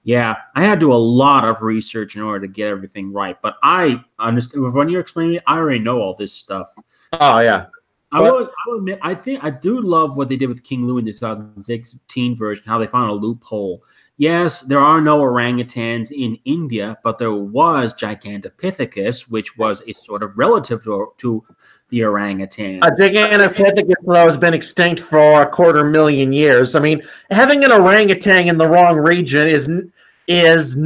Yeah, I had to do a lot of research in order to get everything right. But I understand when you're explaining it, I already know all this stuff. Oh yeah. I will admit, I think I do love what they did with King Louie in the 2016 version, how they found a loophole. Yes, there are no orangutans in India, but there was Gigantopithecus, which was a sort of relative to the orangutan. A Gigantopithecus, though, has been extinct for 250,000 years. I mean, having an orangutan in the wrong region is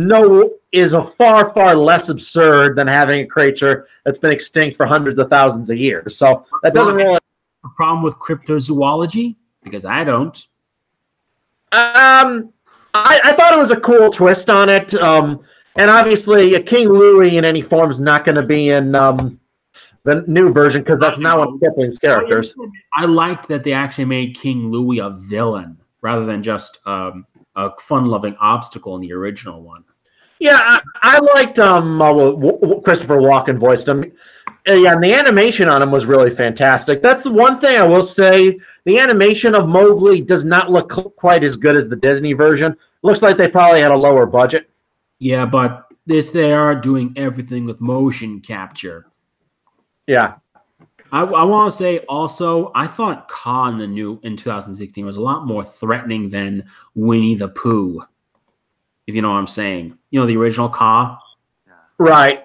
a far less absurd than having a creature that's been extinct for hundreds of thousands of years. So that doesn't really a problem with cryptozoology because I don't. I thought it was a cool twist on it. And obviously, King Louis in any form is not going to be in the new version because that's not one of Kipling's characters. I liked that they actually made King Louis a villain rather than just a fun-loving obstacle in the original one. Yeah, I liked Christopher Walken voiced him. Yeah, and the animation on him was really fantastic. That's the one thing I will say. The animation of Mowgli does not look quite as good as the Disney version. Looks like they probably had a lower budget. Yeah, but they are doing everything with motion capture. Yeah. I want to say also, I thought Kaa in 2016 was a lot more threatening than Winnie the Pooh, if you know what I'm saying. You know, the original Kaa? Right.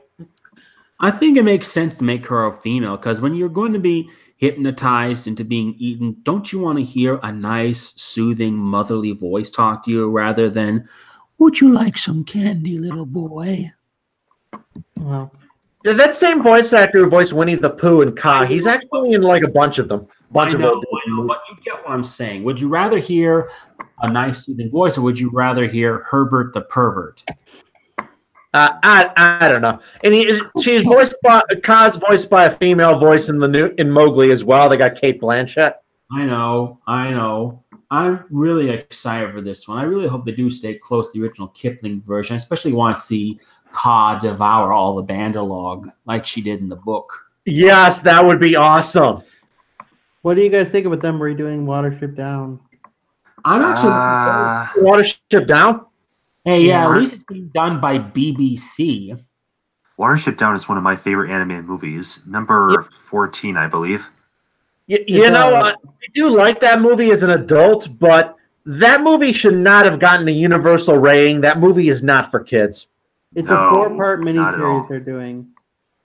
I think it makes sense to make her a female because when you're going to be hypnotized into being eaten, don't you want to hear a nice, soothing, motherly voice talk to you rather than, would you like some candy, little boy? Well, Yeah, that same voice actor who voiced Winnie the Pooh and Kaa, he's actually in like a bunch of them. I know, but you get what I'm saying. Would you rather hear a nice, soothing voice, or would you rather hear Herbert the pervert? I don't know. And she's Kaa's voiced by a female voice in Mowgli as well. They got Kate Blanchett. I know. I'm really excited for this one. I really hope they do stay close to the original Kipling version. I especially want to see Kaa devour all the Banderlog like she did in the book. Yes, that would be awesome. what do you guys think about them redoing Watership Down? I'm actually Watership Down? Hey, yeah, at least it's being done by BBC. Watership Down is one of my favorite animated movies. Number 14, I believe. You know what? I do like that movie as an adult, but that movie should not have gotten a universal rating. That movie is not for kids. It's No, a 4-part not at all. miniseries they're doing,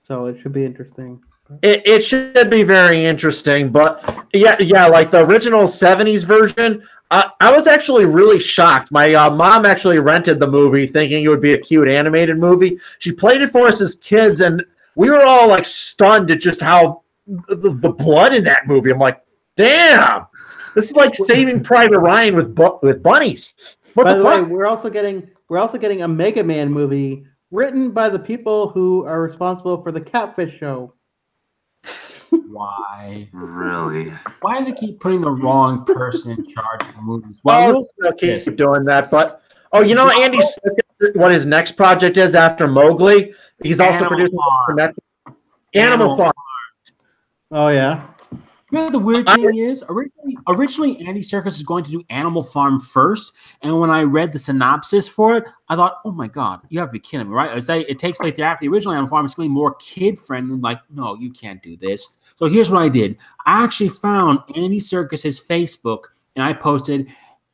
so it should be interesting. It should be very interesting, but yeah, like the original 70s version, I was actually really shocked. My mom actually rented the movie thinking it would be a cute animated movie. She played it for us as kids, and we were all like stunned at just how the blood in that movie. I'm like, damn, this is like Saving Private Ryan with bunnies. By the way, we're also getting a Mega Man movie written by the people who are responsible for the Catfish show. Why? Really? Why do they keep putting the wrong person in charge of movies? Well, they'll keep doing that. But Andy Serkis, what his next project is after Mowgli, he's also producing Animal Farm. Oh yeah. You know, the weird thing is, originally Andy Serkis was going to do Animal Farm first, and when I read the synopsis for it, I thought, "Oh my god, you have to be kidding me, right?" I would say it takes place after the original Animal Farm. It's going to be more kid friendly. Like, no, you can't do this. So here's what I did: I actually found Andy Serkis's Facebook, and I posted,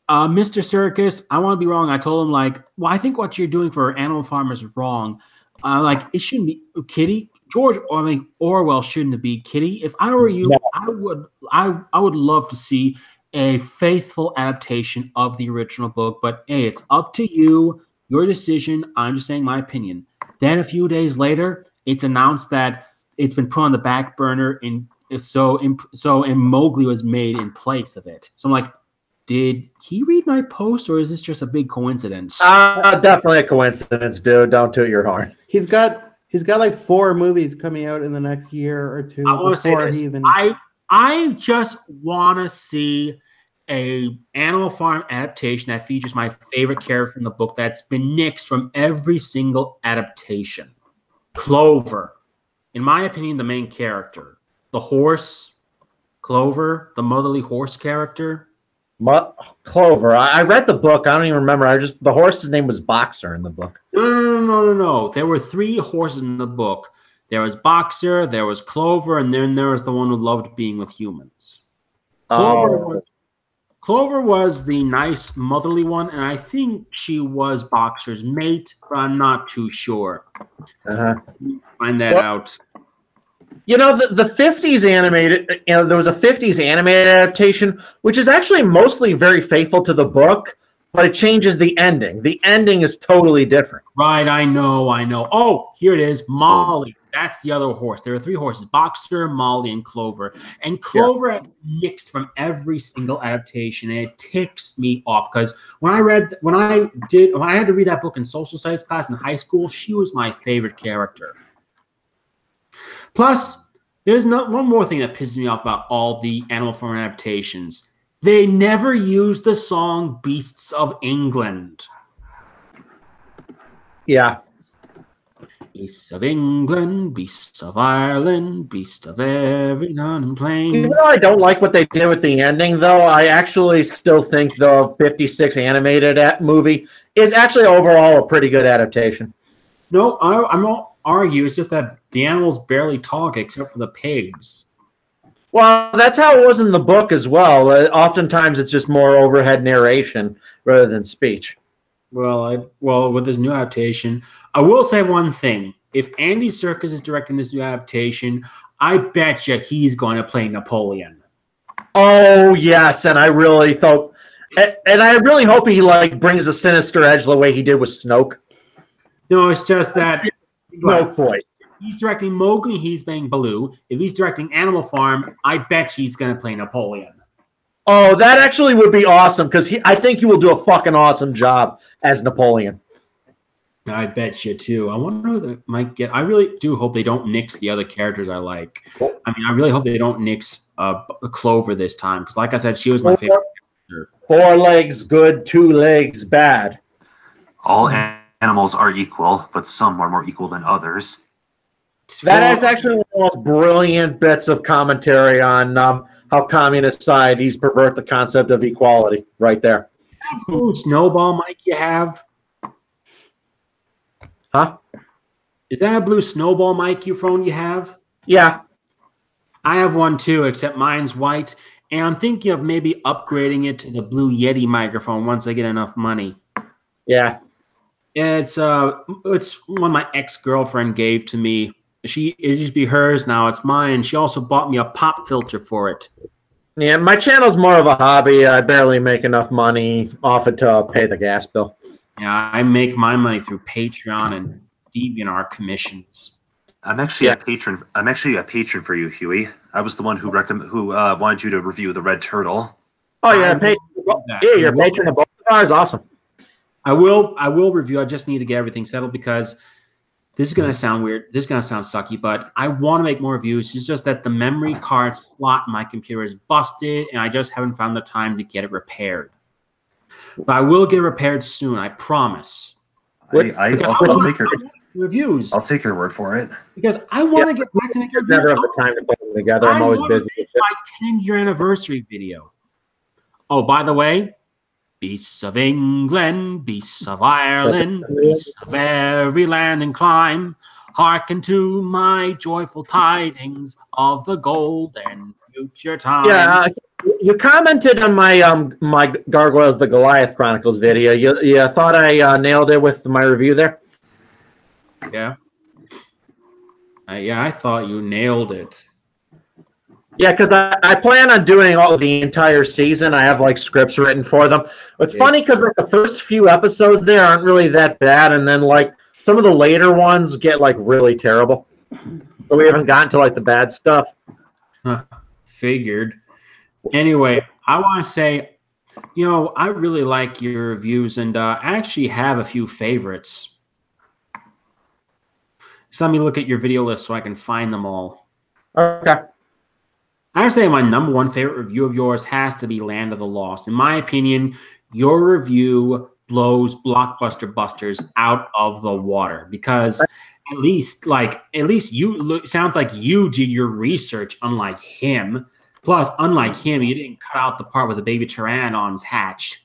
"Mr. Serkis, I want to be wrong." I told him I think what you're doing for Animal Farm is wrong. It shouldn't be Kitty. Orwell shouldn't be Kitty. If I were you, I would love to see a faithful adaptation of the original book. But hey, it's up to you, your decision. I'm just saying my opinion. Then a few days later, it's announced that it's been put on the back burner, and Mowgli was made in place of it. So I'm like, did he read my post, or is this just a big coincidence? Definitely a coincidence, dude. Don't toot your horn. He's got like 4 movies coming out in the next year or 2. I want to say this. I just want to see a Animal Farm adaptation that features my favorite character from the book that's been nixed from every single adaptation. Clover. In my opinion, the main character. The horse, Clover, the motherly horse character. Clover. I read the book. I don't even remember. The horse's name was Boxer in the book. No. There were 3 horses in the book. There was Boxer, there was Clover, and then there was the one who loved being with humans. Clover was the nice motherly one, and I think she was Boxer's mate, but I'm not too sure. Find that out. The 50s animated, there was a 50s animated adaptation, which is actually mostly very faithful to the book, but it changes the ending. The ending is totally different. Right, I know. Oh, here it is. Molly. That's the other horse. There are 3 horses: Boxer, Molly, and Clover. And Clover has mixed from every single adaptation, and it ticks me off because when I had to read that book in social studies class in high school, she was my favorite character. Plus, there's one more thing that pisses me off about all the Animal Farm adaptations. They never use the song "Beasts of England." Yeah. Beasts of England, beasts of Ireland, beasts of every land and plain. Even though I don't like what they did with the ending, though, I actually still think the 56 animated movie is actually overall a pretty good adaptation. No, I won't argue. It's just that the animals barely talk except for the pigs. Well, that's how it was in the book as well. Oftentimes it's just more overhead narration rather than speech. Well, with this new adaptation, I will say one thing. If Andy Serkis is directing this new adaptation, I bet you he's going to play Napoleon. Oh, yes, and I really thought... And I really hope he brings a sinister edge the way he did with Snoke. No, it's just that... Snoke voice. He's directing Mowgli, he's playing Baloo. If he's directing Animal Farm, I bet he's going to play Napoleon. Oh, that actually would be awesome, because I think he will do a fucking awesome job as Napoleon. I bet you, too. I wonder who they might get. I really do hope they don't nix the other characters I like. I mean, I really hope they don't nix Clover this time, because like I said, she was my favorite character. 4 legs good, 2 legs bad. All animals are equal, but some are more equal than others. That is actually one of the most brilliant bits of commentary on how communist societies pervert the concept of equality right there. Blue snowball mic you have? Huh? Is that a blue snowball microphone you have? Yeah. I have one too, except mine's white. And I'm thinking of maybe upgrading it to the Blue Yeti microphone once I get enough money. Yeah. It's one my ex-girlfriend gave to me. It used to be hers, now it's mine. She also bought me a pop filter for it. Yeah, my channel's more of a hobby. I barely make enough money off it to pay the gas bill. Yeah, I make my money through Patreon and DeviantArt commissions. I'm actually a patron. I'm actually a patron for you, Huey. I was the one who wanted you to review the Red Turtle. Oh yeah, you're a patron of both of ours. Awesome. I will review. I just need to get everything settled because this is going to sound weird. This is going to sound sucky, but I want to make more reviews. It's just that the memory card slot in my computer is busted, and I just haven't found the time to get it repaired. But I will get it repaired soon. I promise. I'll take your reviews. I'll take your word for it. Because I want to get back to making reviews. Never have the time to put them together. I'm always busy. My 10-year anniversary video. Oh, by the way, beasts of England, beasts of Ireland, beasts of every land and clime, hearken to my joyful tidings of the golden future time. Yeah, you commented on my my Gargoyles the Goliath Chronicles video. You thought I nailed it with my review there? Yeah. I thought you nailed it. Yeah, because I plan on doing all the entire season. I have scripts written for them. It's funny because the first few episodes there aren't really that bad, and then some of the later ones get really terrible. So we haven't gotten to the bad stuff. Huh. Figured. Anyway, I want to say, I really like your reviews, and I actually have a few favorites. Just let me look at your video list so I can find them all. Okay. I would say my number one favorite review of yours has to be Land of the Lost. In my opinion, your review blows Blockbuster Busters out of the water because at least you sounds like you did your research, unlike him. Plus, unlike him, you didn't cut out the part where the baby pteranodons hatched.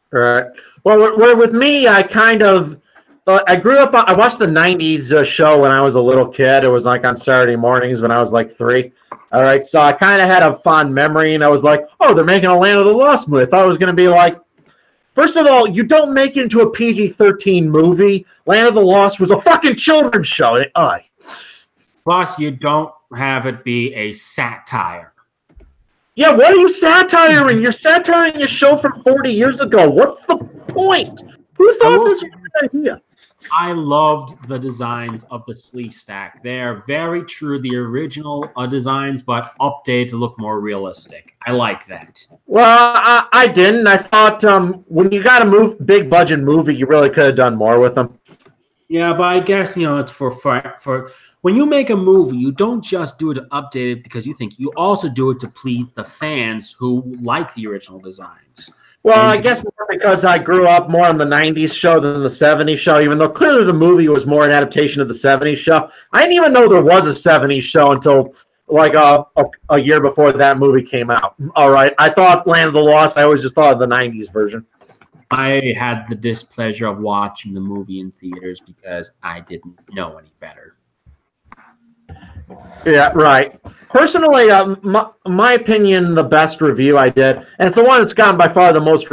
Right. Well, with me, I kind of I grew up. I watched the '90s show when I was a little kid. It was on Saturday mornings when I was 3. All right, so I kind of had a fond memory, and I was like, "Oh, they're making a Land of the Lost movie." I thought it was going to be first of all, you don't make it into a PG-13 movie. Land of the Lost was a fucking children's show. Plus, you don't have it be a satire. Yeah, what are you satiring? You're satiring a show from 40 years ago. What's the point? Who thought this was a good idea? I loved the designs of the Slee stack. They're very true to the original designs, but updated to look more realistic. I like that. Well, I didn't. I thought when you got a big budget movie, you really could have done more with them. Yeah, but I guess it's for when you make a movie, you don't just do it to update it because you think. You also do it to please the fans who like the original designs. Well, I guess more because I grew up more on the 90s show than the 70s show, even though clearly the movie was more an adaptation of the 70s show. I didn't even know there was a 70s show until like a year before that movie came out. All right. I thought Land of the Lost, I always just thought of the 90s version. I had the displeasure of watching the movie in theaters because I didn't know any better. Yeah, right. Personally, my opinion, the best review I did, and it's the one that's gotten by far the most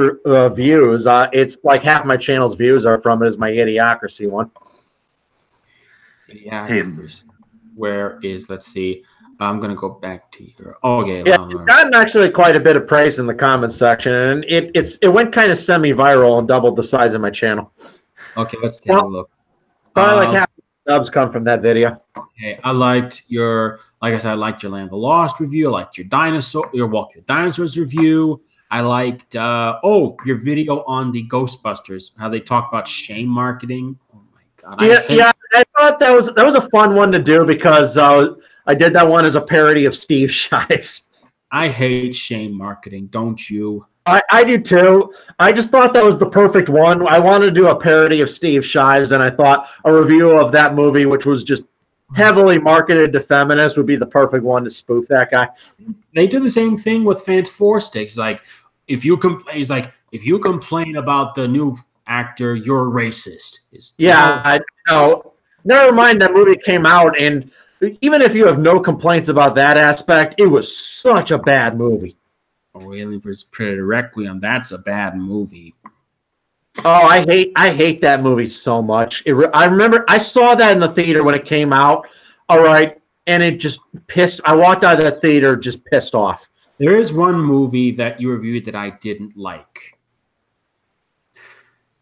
views. It's like half my channel's views are from it, is my Idiocracy one. Idiocracy. Where is, let's see. I'm going to go back to your... Okay. Yeah, it's gotten actually quite a bit of praise in the comments section, and it went kind of semi-viral and doubled the size of my channel. Okay, let's take a look. Probably like half the subs come from that video. Okay, I liked your, like I said, I liked your Land of the Lost review. I liked your Walk Your Dinosaurs review. I liked, your video on the Ghostbusters, how they talk about shame marketing. Oh my God. I thought that was a fun one to do because I did that one as a parody of Steve Shives. I hate shame marketing, don't you? I do too. I just thought that was the perfect one. I wanted to do a parody of Steve Shives, and I thought a review of that movie, which was just heavily marketed to feminists, would be the perfect one to spoof that guy. They do the same thing with Fantastic. If you complain about the new actor, you're racist. I know. Never mind, that movie came out, and even if you have no complaints about that aspect, it was such a bad movie. Alien vs. Predator Requiem, that's a bad movie. Oh, I hate that movie so much. I remember I saw that in the theater when it came out. All right, and it just I walked out of that theater just pissed off. There is one movie that you reviewed that I didn't like.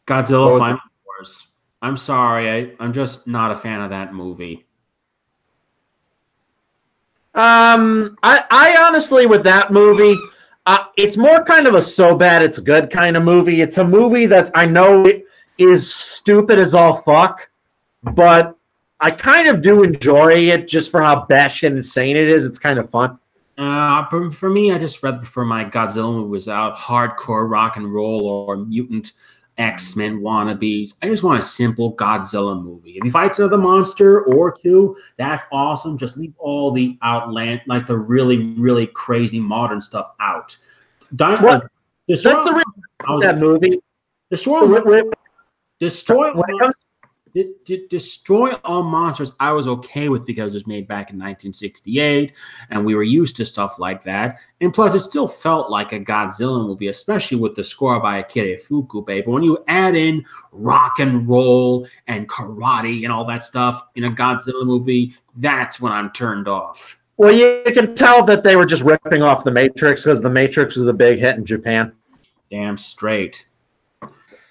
Godzilla Final Wars. I'm sorry, I'm just not a fan of that movie. I honestly, with that movie, it's more kind of a so bad it's good kind of movie. It's a movie that I know is stupid as all fuck, but I kind of do enjoy it just for how batshit insane it is. It's kind of fun. For me, I just rather prefer my Godzilla movie without hardcore rock and roll or mutant X-Men wannabes. I just want a simple Godzilla movie. If he fights another monster or two, that's awesome. Just leave all the like the really, really crazy modern stuff out. That's the reason that movie. Destroy all monsters I was okay with because it was made back in 1968 and we were used to stuff like that, and plus it still felt like a Godzilla movie, especially with the score by Akira Ifukube. But when you add in rock and roll and karate and all that stuff in a Godzilla movie, that's when I'm turned off. Well, you can tell that they were just ripping off The Matrix because The Matrix was a big hit in Japan. Damn straight.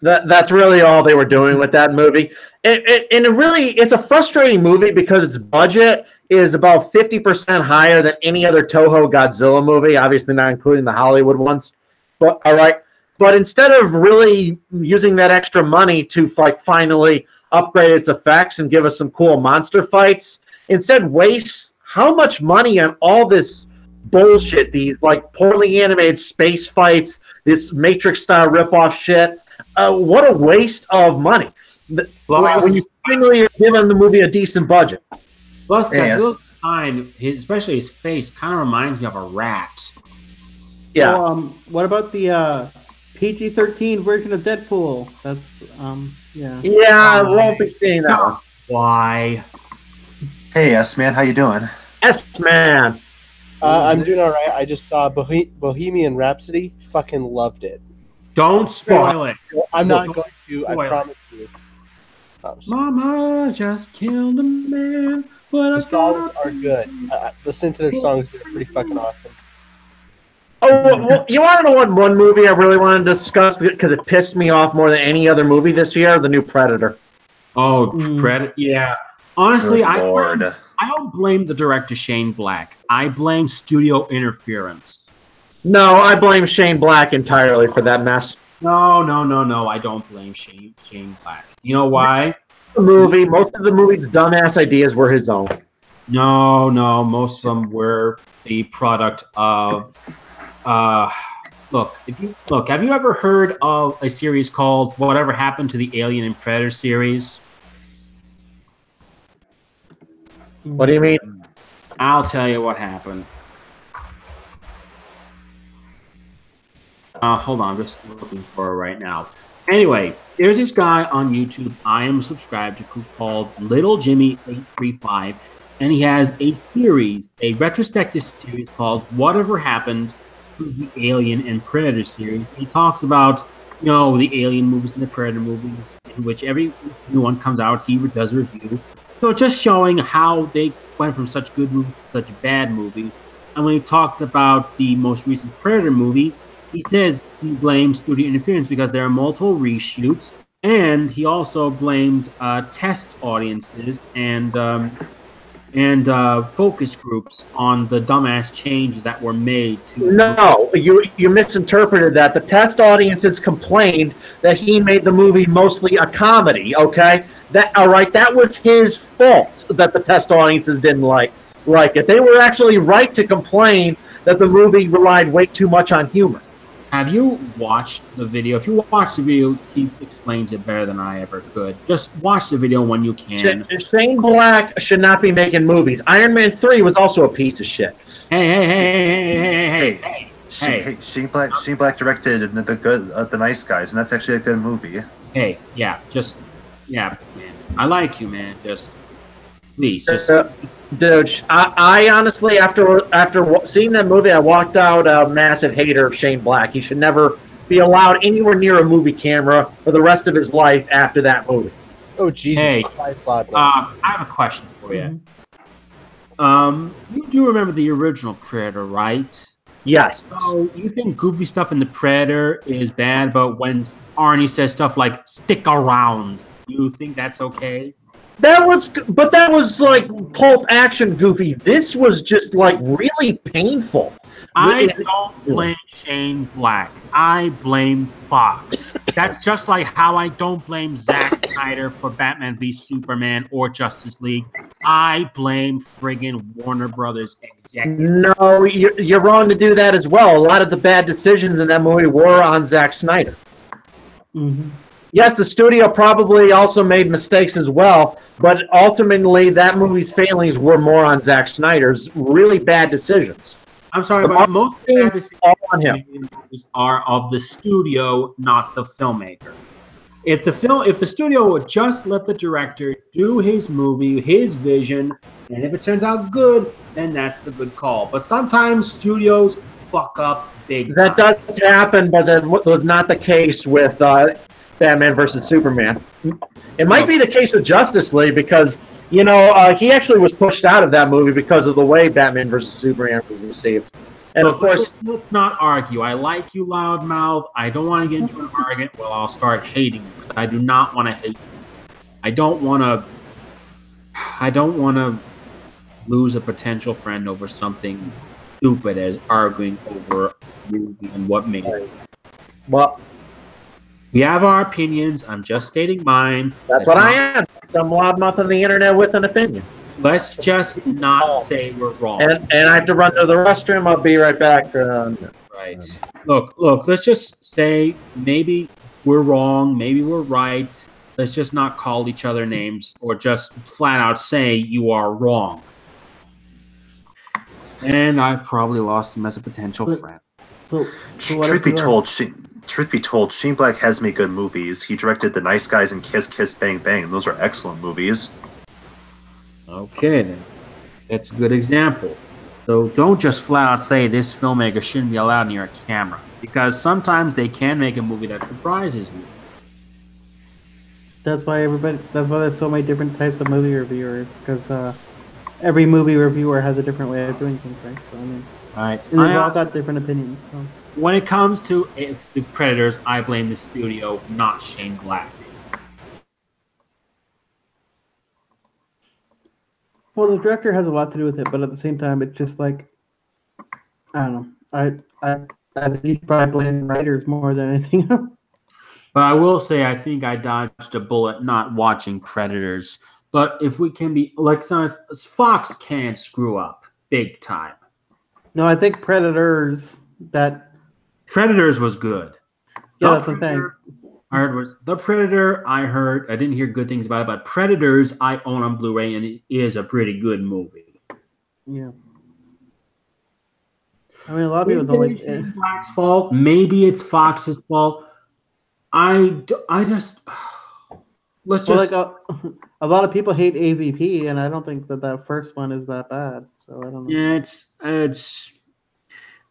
That's really all they were doing with that movie. It's a frustrating movie because its budget is about 50% higher than any other Toho Godzilla movie, obviously not including the Hollywood ones. But instead of really using that extra money to finally upgrade its effects and give us some cool monster fights, instead wastes how much money on all this bullshit, these poorly animated space fights, this Matrix style ripoff shit. What a waste of money. When you finally are giving the movie a decent budget. Plus, Godzilla's design, especially his face, kind of reminds me of a rat. Yeah. So, what about the PG-13 version of Deadpool? That's, yeah. Yeah, I won't be seeing that one. Why? Hey, S-Man, how you doing? S-Man. I'm doing all right. I just saw Bohemian Rhapsody. Fucking loved it. Don't spoil it. I'm not going to. I promise you. Mama just killed a man. The songs are good. Listen to their songs. They're pretty fucking awesome. Oh, well, you want to know what one movie I really wanted to discuss because it pissed me off more than any other movie this year? The new Predator. Oh, Predator. Yeah. Honestly, Good Lord. I don't blame the director Shane Black. I blame studio interference. No, I blame Shane Black entirely for that mess. No. I don't blame Shane Black. You know why? Most of the movie's dumbass ideas were his own. No, most of them were the product of. Look, have you ever heard of a series called Whatever Happened to the Alien and Predator series? What do you mean? I'll tell you what happened. Hold on, I'm just looking for it right now. Anyway, there's this guy on YouTube I am subscribed to called Little Jimmy 835, and he has a series, a retrospective series called Whatever Happened to the Alien and Predator series. He talks about, the Alien movies and the Predator movies, in which every new one comes out, he does a review. So just showing how they went from such good movies to such bad movies. And when he talked about the most recent Predator movie, he says he blames studio interference because there are multiple reshoots, and he also blamed test audiences and focus groups on the dumbass changes that were made to. No, you misinterpreted that. The test audiences complained that he made the movie mostly a comedy. Okay, that was his fault that the test audiences didn't like it. They were actually right to complain that the movie relied way too much on humor. Have you watched the video? If you watch the video, he explains it better than I ever could. Just watch the video when you can. Shane Black should not be making movies. Iron Man 3 was also a piece of shit. Hey. Shane Black directed The Nice Guys, and that's actually a good movie. Hey, man. I like you, man. Just please, dude, I honestly, after seeing that movie, I walked out a massive hater of Shane Black. He should never be allowed anywhere near a movie camera for the rest of his life after that movie. Oh, Jesus hey, Christ, I have a question for you. You do remember the original Predator, right? Yes. So you think goofy stuff in the Predator is bad, but when Arnie says stuff like "stick around," you think that's okay? That was like pulp action goofy. This was just like really painful. I don't blame Shane Black. I blame Fox. That's just like how I don't blame Zack Snyder for Batman v Superman or Justice League. I blame friggin' Warner Brothers executives. No, you're wrong to do that as well. A lot of the bad decisions in that movie were on Zack Snyder. Mm-hmm. Yes, the studio probably also made mistakes as well, but ultimately that movie's failings were more on Zack Snyder's really bad decisions. I'm sorry, but most of the bad decisions on him are of the studio, not the filmmaker. If the studio would just let the director do his movie, his vision, and if it turns out good, then that's the good call. But sometimes studios fuck up big time. That does happen, but that was not the case with Batman versus Superman. It might be the case with Justice League because, he actually was pushed out of that movie because of the way Batman versus Superman was received. And of course, let's not argue. I like you, loudmouth. I don't want to get into an argument. Well, I'll start hating you because I do not want to hate you. I don't want to lose a potential friend over something stupid as arguing over a movie and what made it. Well, we have our opinions. I'm just stating mine. That's what I am. Some loudmouth on the internet with an opinion. Let's just not say we're wrong. And I have to run to the restroom. I'll be right back. Right. Look, let's just say maybe we're wrong. Maybe we're right. Let's just not call each other names or just flat out say you are wrong. And I've probably lost him as a potential friend. Truth be told, Shane Black has made good movies. He directed The Nice Guys and Kiss Kiss Bang Bang, and those are excellent movies. Okay, then. That's a good example. So don't just flat out say this filmmaker shouldn't be allowed near a camera, because sometimes they can make a movie that surprises you. That's why there's so many different types of movie reviewers, because every movie reviewer has a different way of doing things, right? So, right. And they've all got different opinions. So. When it comes to the Predators, I blame the studio, not Shane Black. Well, the director has a lot to do with it, but at the same time, it's just like I don't know. I think you should probably blame writers more than anything else. But I will say, I think I dodged a bullet not watching Predators. But if we can be like, sometimes Fox can screw up big time. No, I think Predators was good. Yeah, that's what I'm saying. I heard was The Predator. I didn't hear good things about it, but Predators I own on Blu-ray, and it is a pretty good movie. Yeah. I mean, a lot of people don't like it. Black's fault. Maybe it's Fox's fault. I just let's just like a lot of people hate AVP, and I don't think that first one is that bad. So I don't know. yeah, it's.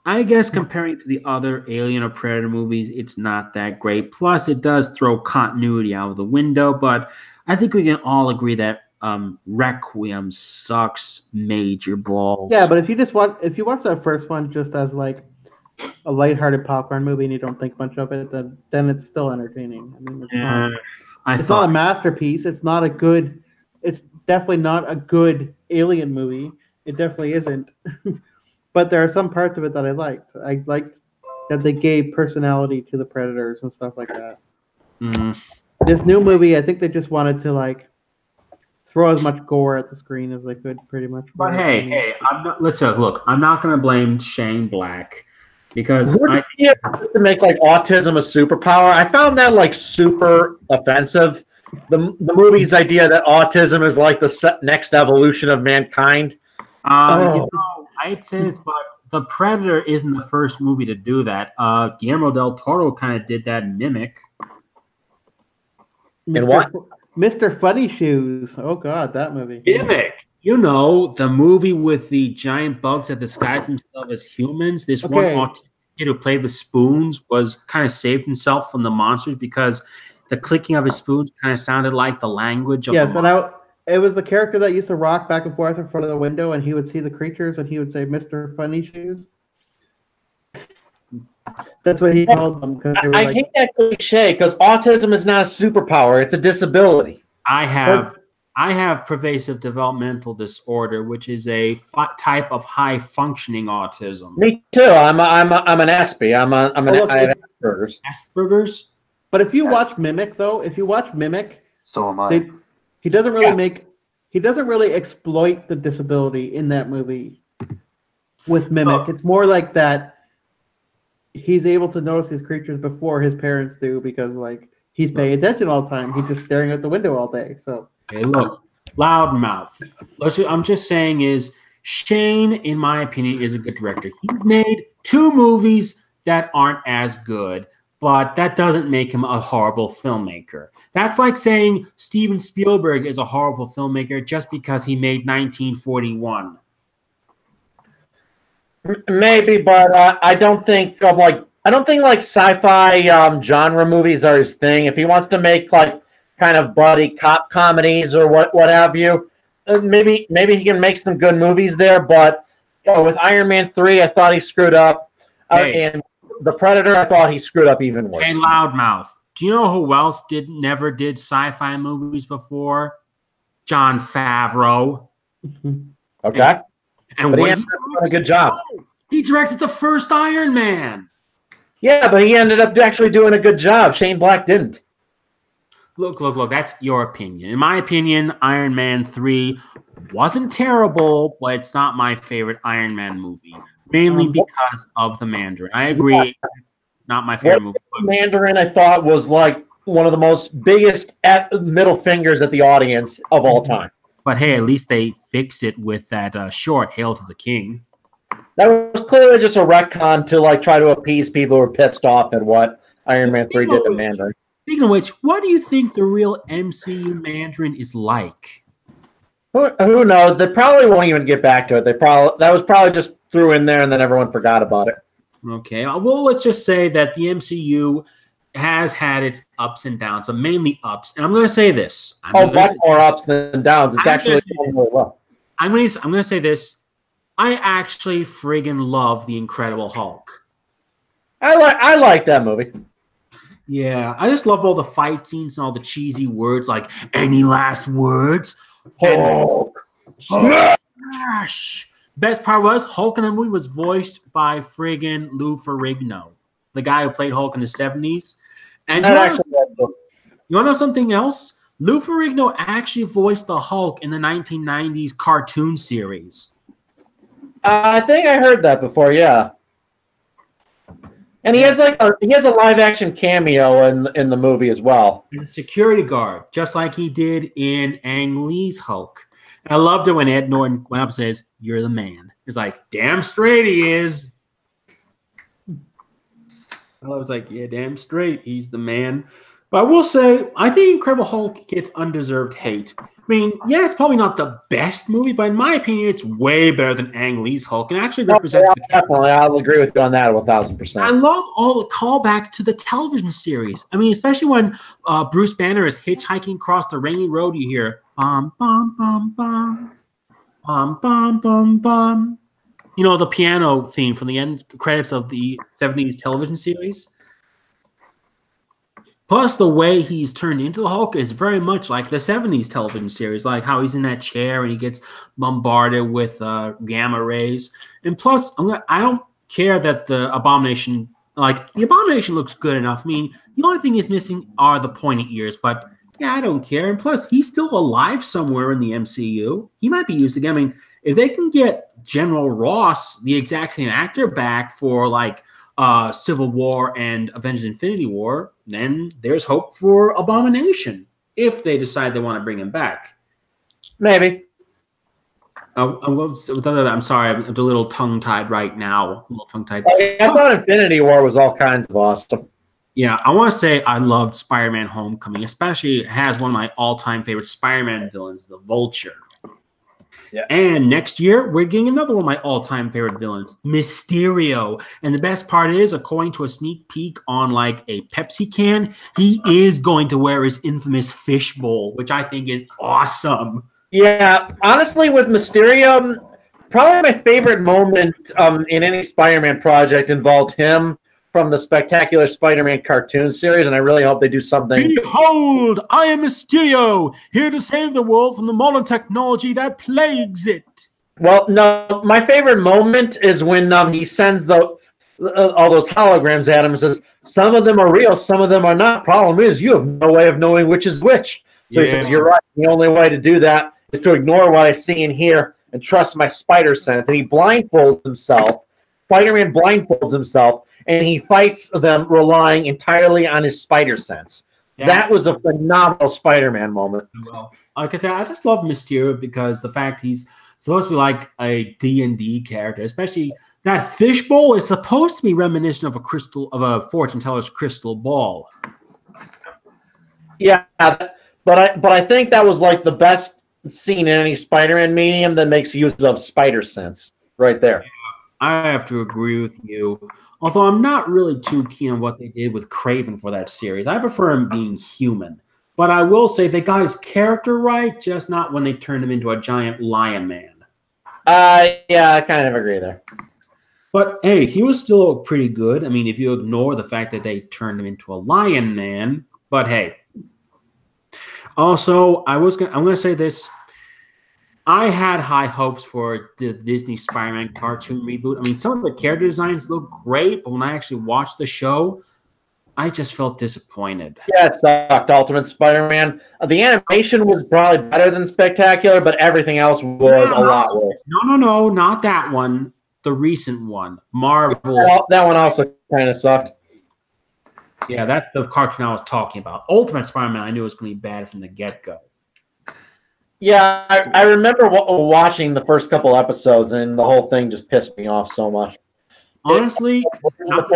I guess comparing to the other Alien or Predator movies, it's not that great. Plus, it does throw continuity out of the window. But I think we can all agree that Requiem sucks major balls. Yeah, but if you watch that first one just as like a lighthearted popcorn movie and you don't think much of it, then it's still entertaining. I mean, it's not a masterpiece. It's definitely not a good Alien movie. It definitely isn't. But there are some parts of it that I liked. I liked that they gave personality to the Predators and stuff like that. This new movie, I think they just wanted to like throw as much gore at the screen as they could, pretty much. But hey, I'm not going to blame Shane Black because to make like autism a superpower. I found that like super offensive. The movie's idea that autism is like the next evolution of mankind. I'd say this, but The Predator isn't the first movie to do that. Guillermo del Toro kind of did that in Mimic. Mr. Funny Shoes. Oh God, that movie. Mimic. You know, the movie with the giant bugs that disguise themselves as humans. This one autistic kid who played with spoons was kind of saved himself from the monsters because the clicking of his spoons kind of sounded like the language of the monsters. It was the character that used to rock back and forth in front of the window, and he would see the creatures, and he would say, "Mr. Funny Shoes." That's what he called them. I hate that cliche because autism is not a superpower; it's a disability. I have pervasive developmental disorder, which is a type of high functioning autism. Me too. I'm an Aspie. I have Asperger's. Asperger's. But if you watch Mimic, so am I. He doesn't really exploit the disability in that movie with Mimic. It's more like that he's able to notice these creatures before his parents do because like he's paying attention all the time. He's just staring out the window all day. So hey, look, loudmouth. I'm just saying is Shane, in my opinion, is a good director. He made 2 movies that aren't as good. But that doesn't make him a horrible filmmaker. That's like saying Steven Spielberg is a horrible filmmaker just because he made 1941. Maybe, but I don't think like sci-fi genre movies are his thing. If he wants to make like kind of buddy cop comedies or what have you, maybe he can make some good movies there. But with Iron Man 3, I thought he screwed up, and The Predator, I thought he screwed up even worse. And loudmouth. Do you know who else never did sci-fi movies before? Jon Favreau. Okay. And but he ended up doing a good job. He directed the first Iron Man. Yeah, but he ended up actually doing a good job. Shane Black didn't. Look. That's your opinion. In my opinion, Iron Man 3 wasn't terrible, but it's not my favorite Iron Man movie. Mainly because of the Mandarin. I agree. It's not my favorite movie. Mandarin, I thought, was like one of the most biggest middle fingers at the audience of all time. But hey, at least they fixed it with that short "Hail to the King." That was clearly just a retcon to like try to appease people who were pissed off at what Iron Man 3 did to Mandarin. Speaking of which, what do you think the real MCU Mandarin is like? Who knows? They probably won't even get back to it. That was probably just threw in there and then everyone forgot about it. Okay. Well, let's just say that the MCU has had its ups and downs, but mainly ups. And I'm going to say this. Much more ups than downs. It's actually going really well. I'm going to say this. I actually friggin' love The Incredible Hulk. I like that movie. Yeah, I just love all the fight scenes and all the cheesy words like "any last words." Smash! Best part was Hulk in the movie was voiced by friggin' Lou Ferrigno, the guy who played Hulk in the 70s. And you want to know something else? Lou Ferrigno actually voiced the Hulk in the 1990s cartoon series. I think I heard that before. Yeah, and he has a live action cameo in the movie as well. And a security guard, just like he did in Ang Lee's Hulk. And I loved it when Ed Norton went up and says, "You're the man." He's like, "Damn straight he is." I was like, "Yeah, damn straight he's the man." But I will say, I think Incredible Hulk gets undeserved hate. I mean, yeah, it's probably not the best movie, but in my opinion, it's way better than Ang Lee's Hulk and actually represents. Definitely, I'll agree with you on that 1,000%. I love all the callbacks to the television series. I mean, especially when Bruce Banner is hitchhiking across the rainy road, you hear bum bum bum bum bum bum bum bum. You know, the piano theme from the end credits of the 70s television series. Plus, the way he's turned into the Hulk is very much like the 70s television series, like how he's in that chair and he gets bombarded with gamma rays. And plus, I don't care that the Abomination looks good enough. I mean, the only thing he's missing are the pointy ears, but yeah, I don't care. And plus, he's still alive somewhere in the MCU. He might be used again. I mean, if they can get General Ross, the exact same actor, back for like Civil War and Avengers Infinity War, then there's hope for Abomination if they decide they want to bring him back. Maybe. I'm sorry, I'm a little tongue-tied right now. A little tongue-tied. I thought Infinity War was all kinds of awesome. Yeah, I want to say I loved Spider-Man Homecoming, especially it has one of my all-time favorite Spider-Man villains, the Vulture. Yeah. And next year, we're getting another one of my all-time favorite villains, Mysterio. And the best part is, according to a sneak peek on like a Pepsi can, he is going to wear his infamous fishbowl, which I think is awesome. Yeah, honestly, with Mysterio, probably my favorite moment in any Spider-Man project involved him from the Spectacular Spider-Man cartoon series, and I really hope they do something. Behold, I am Mysterio, here to save the world from the modern technology that plagues it. Well, no, my favorite moment is when he sends all those holograms at him and says, some of them are real, some of them are not. Problem is, you have no way of knowing which is which. So he says, you're right, the only way to do that is to ignore what I see and hear and trust my spider sense. And he blindfolds himself. Spider-Man blindfolds himself, and he fights them relying entirely on his spider sense. Yeah. That was a phenomenal Spider-Man moment. Well, like I said, I just love Mysterio because the fact he's supposed to be like a D&D character, especially that fishbowl is supposed to be reminiscent of a fortune teller's crystal ball. Yeah, but I think that was like the best scene in any Spider-Man medium that makes use of spider sense right there. Yeah, I have to agree with you. Although I'm not really too keen on what they did with Kraven for that series. I prefer him being human. But I will say they got his character right, just not when they turned him into a giant lion man. Yeah, I kind of agree there. But hey, he was still pretty good. I mean, if you ignore the fact that they turned him into a lion man. But hey. Also, I'm gonna say this. I had high hopes for the Disney Spider-Man cartoon reboot. I mean, some of the character designs look great, but when I actually watched the show, I just felt disappointed. Yeah, it sucked, Ultimate Spider-Man. The animation was probably better than Spectacular, but everything else was a lot worse. No, not that one. The recent one, Marvel. That one also kind of sucked. Yeah, that's the cartoon I was talking about. Ultimate Spider-Man, I knew it was going to be bad from the get-go. Yeah, I remember watching the first couple episodes, and the whole thing just pissed me off so much. Honestly, not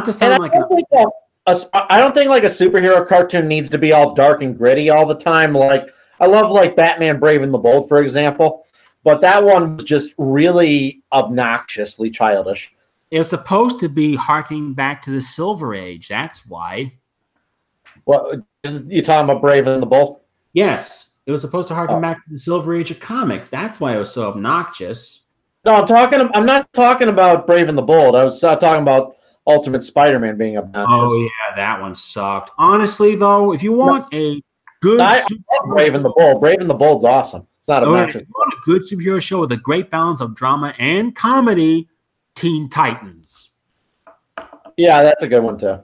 to sound like I don't think like a superhero cartoon needs to be all dark and gritty all the time. Like I love like Batman Brave and the Bold, for example, but that one was just really obnoxiously childish. It was supposed to be harking back to the Silver Age. That's why. What you talking about, Brave and the Bold? Yes, it was supposed to harken back to the Silver Age of comics. That's why it was so obnoxious. No, I'm not talking about Brave and the Bold. I was talking about Ultimate Spider-Man being obnoxious. Oh yeah, that one sucked. Honestly, though, if you want a good Brave and the Bold, Brave and the Bold's awesome. It's not a Oh, match. if you want a good superhero show with a great balance of drama and comedy, Teen Titans. Yeah, that's a good one too.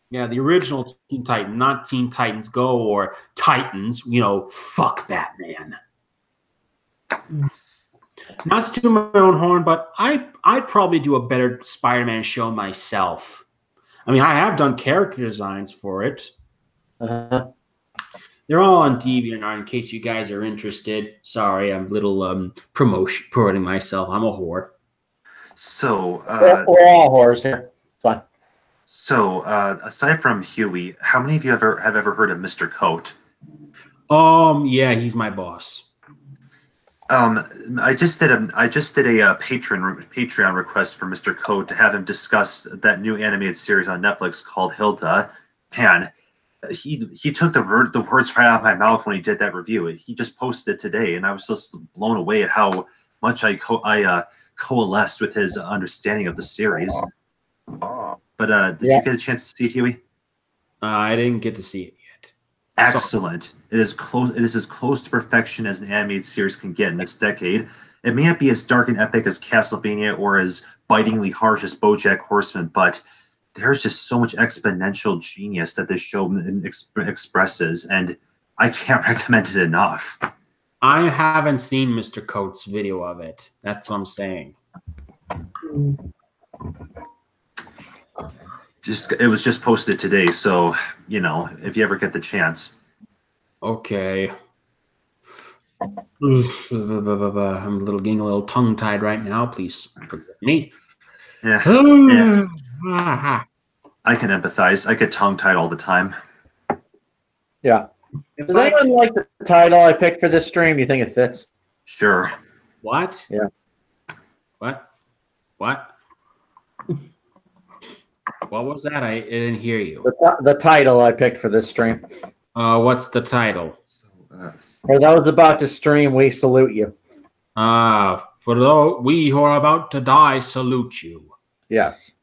Yeah, the original Teen Titan, not Teen Titans Go or Titans. Fuck Batman. Not to toot my own horn, but I'd probably do a better Spider-Man show myself. I mean, I have done character designs for it. Uh-huh. They're all on DeviantArt in case you guys are interested. Sorry, I'm a little promoting myself. I'm a whore. So, We're all whores here. Fine. so aside from Huey, how many of you have ever heard of Mr. Coat? Yeah, he's my boss. I just did a Patreon request for Mr. Coat to have him discuss that new animated series on Netflix called Hilda. Man, he took the words right out of my mouth when he did that review. He just posted it today, and I was just blown away at how much I coalesced with his understanding of the series. But did you get a chance to see it, Huey? I didn't get to see it yet. Excellent. It is close. It is as close to perfection as an animated series can get in this decade. It may not be as dark and epic as Castlevania or as bitingly harsh as BoJack Horseman, but there's just so much exponential genius that this show expresses, and I can't recommend it enough. I haven't seen Mr. Coates' video of it. That's what I'm saying. It was just posted today, so if you ever get the chance. Okay. I'm getting a little tongue-tied right now. Please forgive me. Yeah. I can empathize. I get tongue-tied all the time. Yeah. Does anyone like the title I picked for this stream? You think it fits? Sure. What? Yeah. What? What was that? I didn't hear you. The title I picked for this stream. What's the title? For those about to stream, we salute you. For those we who are about to die, salute you. Yes.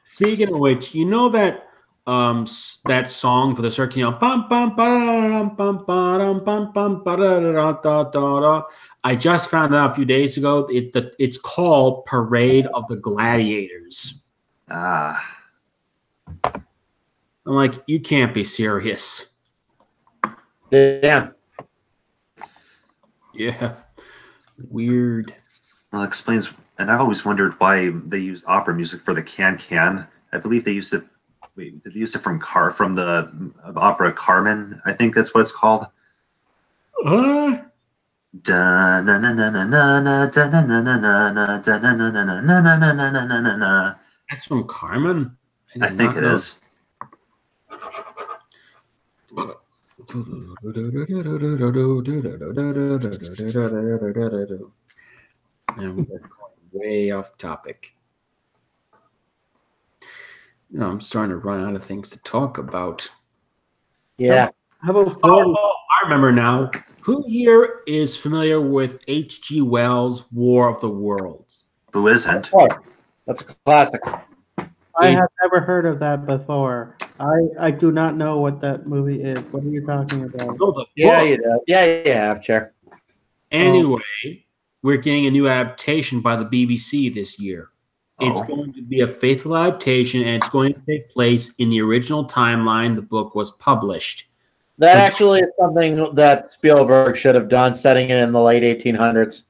Speaking of which, you know that that song for the circuit, bum bum bum bum bum bum bum da. I just found out a few days ago. It's called Parade of the Gladiators. Ah. I'm like, you can't be serious. Yeah. Yeah. Weird. Well, it explains. And I've always wondered why they used opera music for the can. I believe they used it. Wait, did they use it from the opera Carmen? I think that's what it's called. That's from Carmen? I think it is. And we're going way off topic. I'm starting to run out of things to talk about. Yeah. How about I remember now. Who here is familiar with H.G. Wells' War of the Worlds? Who isn't? Oh, that's a classic. I have never heard of that before. I do not know what that movie is. What are you talking about? Oh, the Yeah, book. you do. Yeah, you have, Chair. Anyway, we're getting a new adaptation by the BBC this year. It's Oh. going to be a faithful adaptation, and it's going to take place in the original timeline the book was published. That actually is something that Spielberg should have done, setting it in the late 1800s.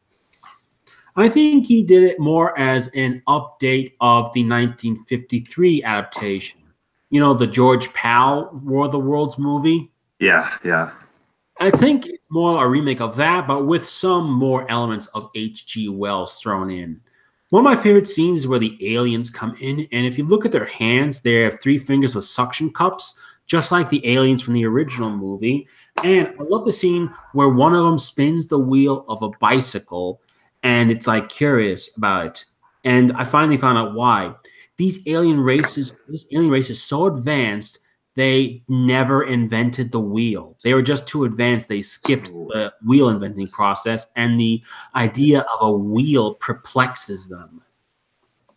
I think he did it more as an update of the 1953 adaptation. You know, the George Powell War of the Worlds movie? Yeah. I think it's more a remake of that, but with some more elements of H.G. Wells thrown in. One of my favorite scenes is where the aliens come in, and if you look at their hands, they have 3 fingers with suction cups, just like the aliens from the original movie. And I love the scene where one of them spins the wheel of a bicycle, and it's like curious about it. And I finally found out why. This alien race is so advanced, they never invented the wheel. They were just too advanced. They skipped the wheel inventing process, and the idea of a wheel perplexes them.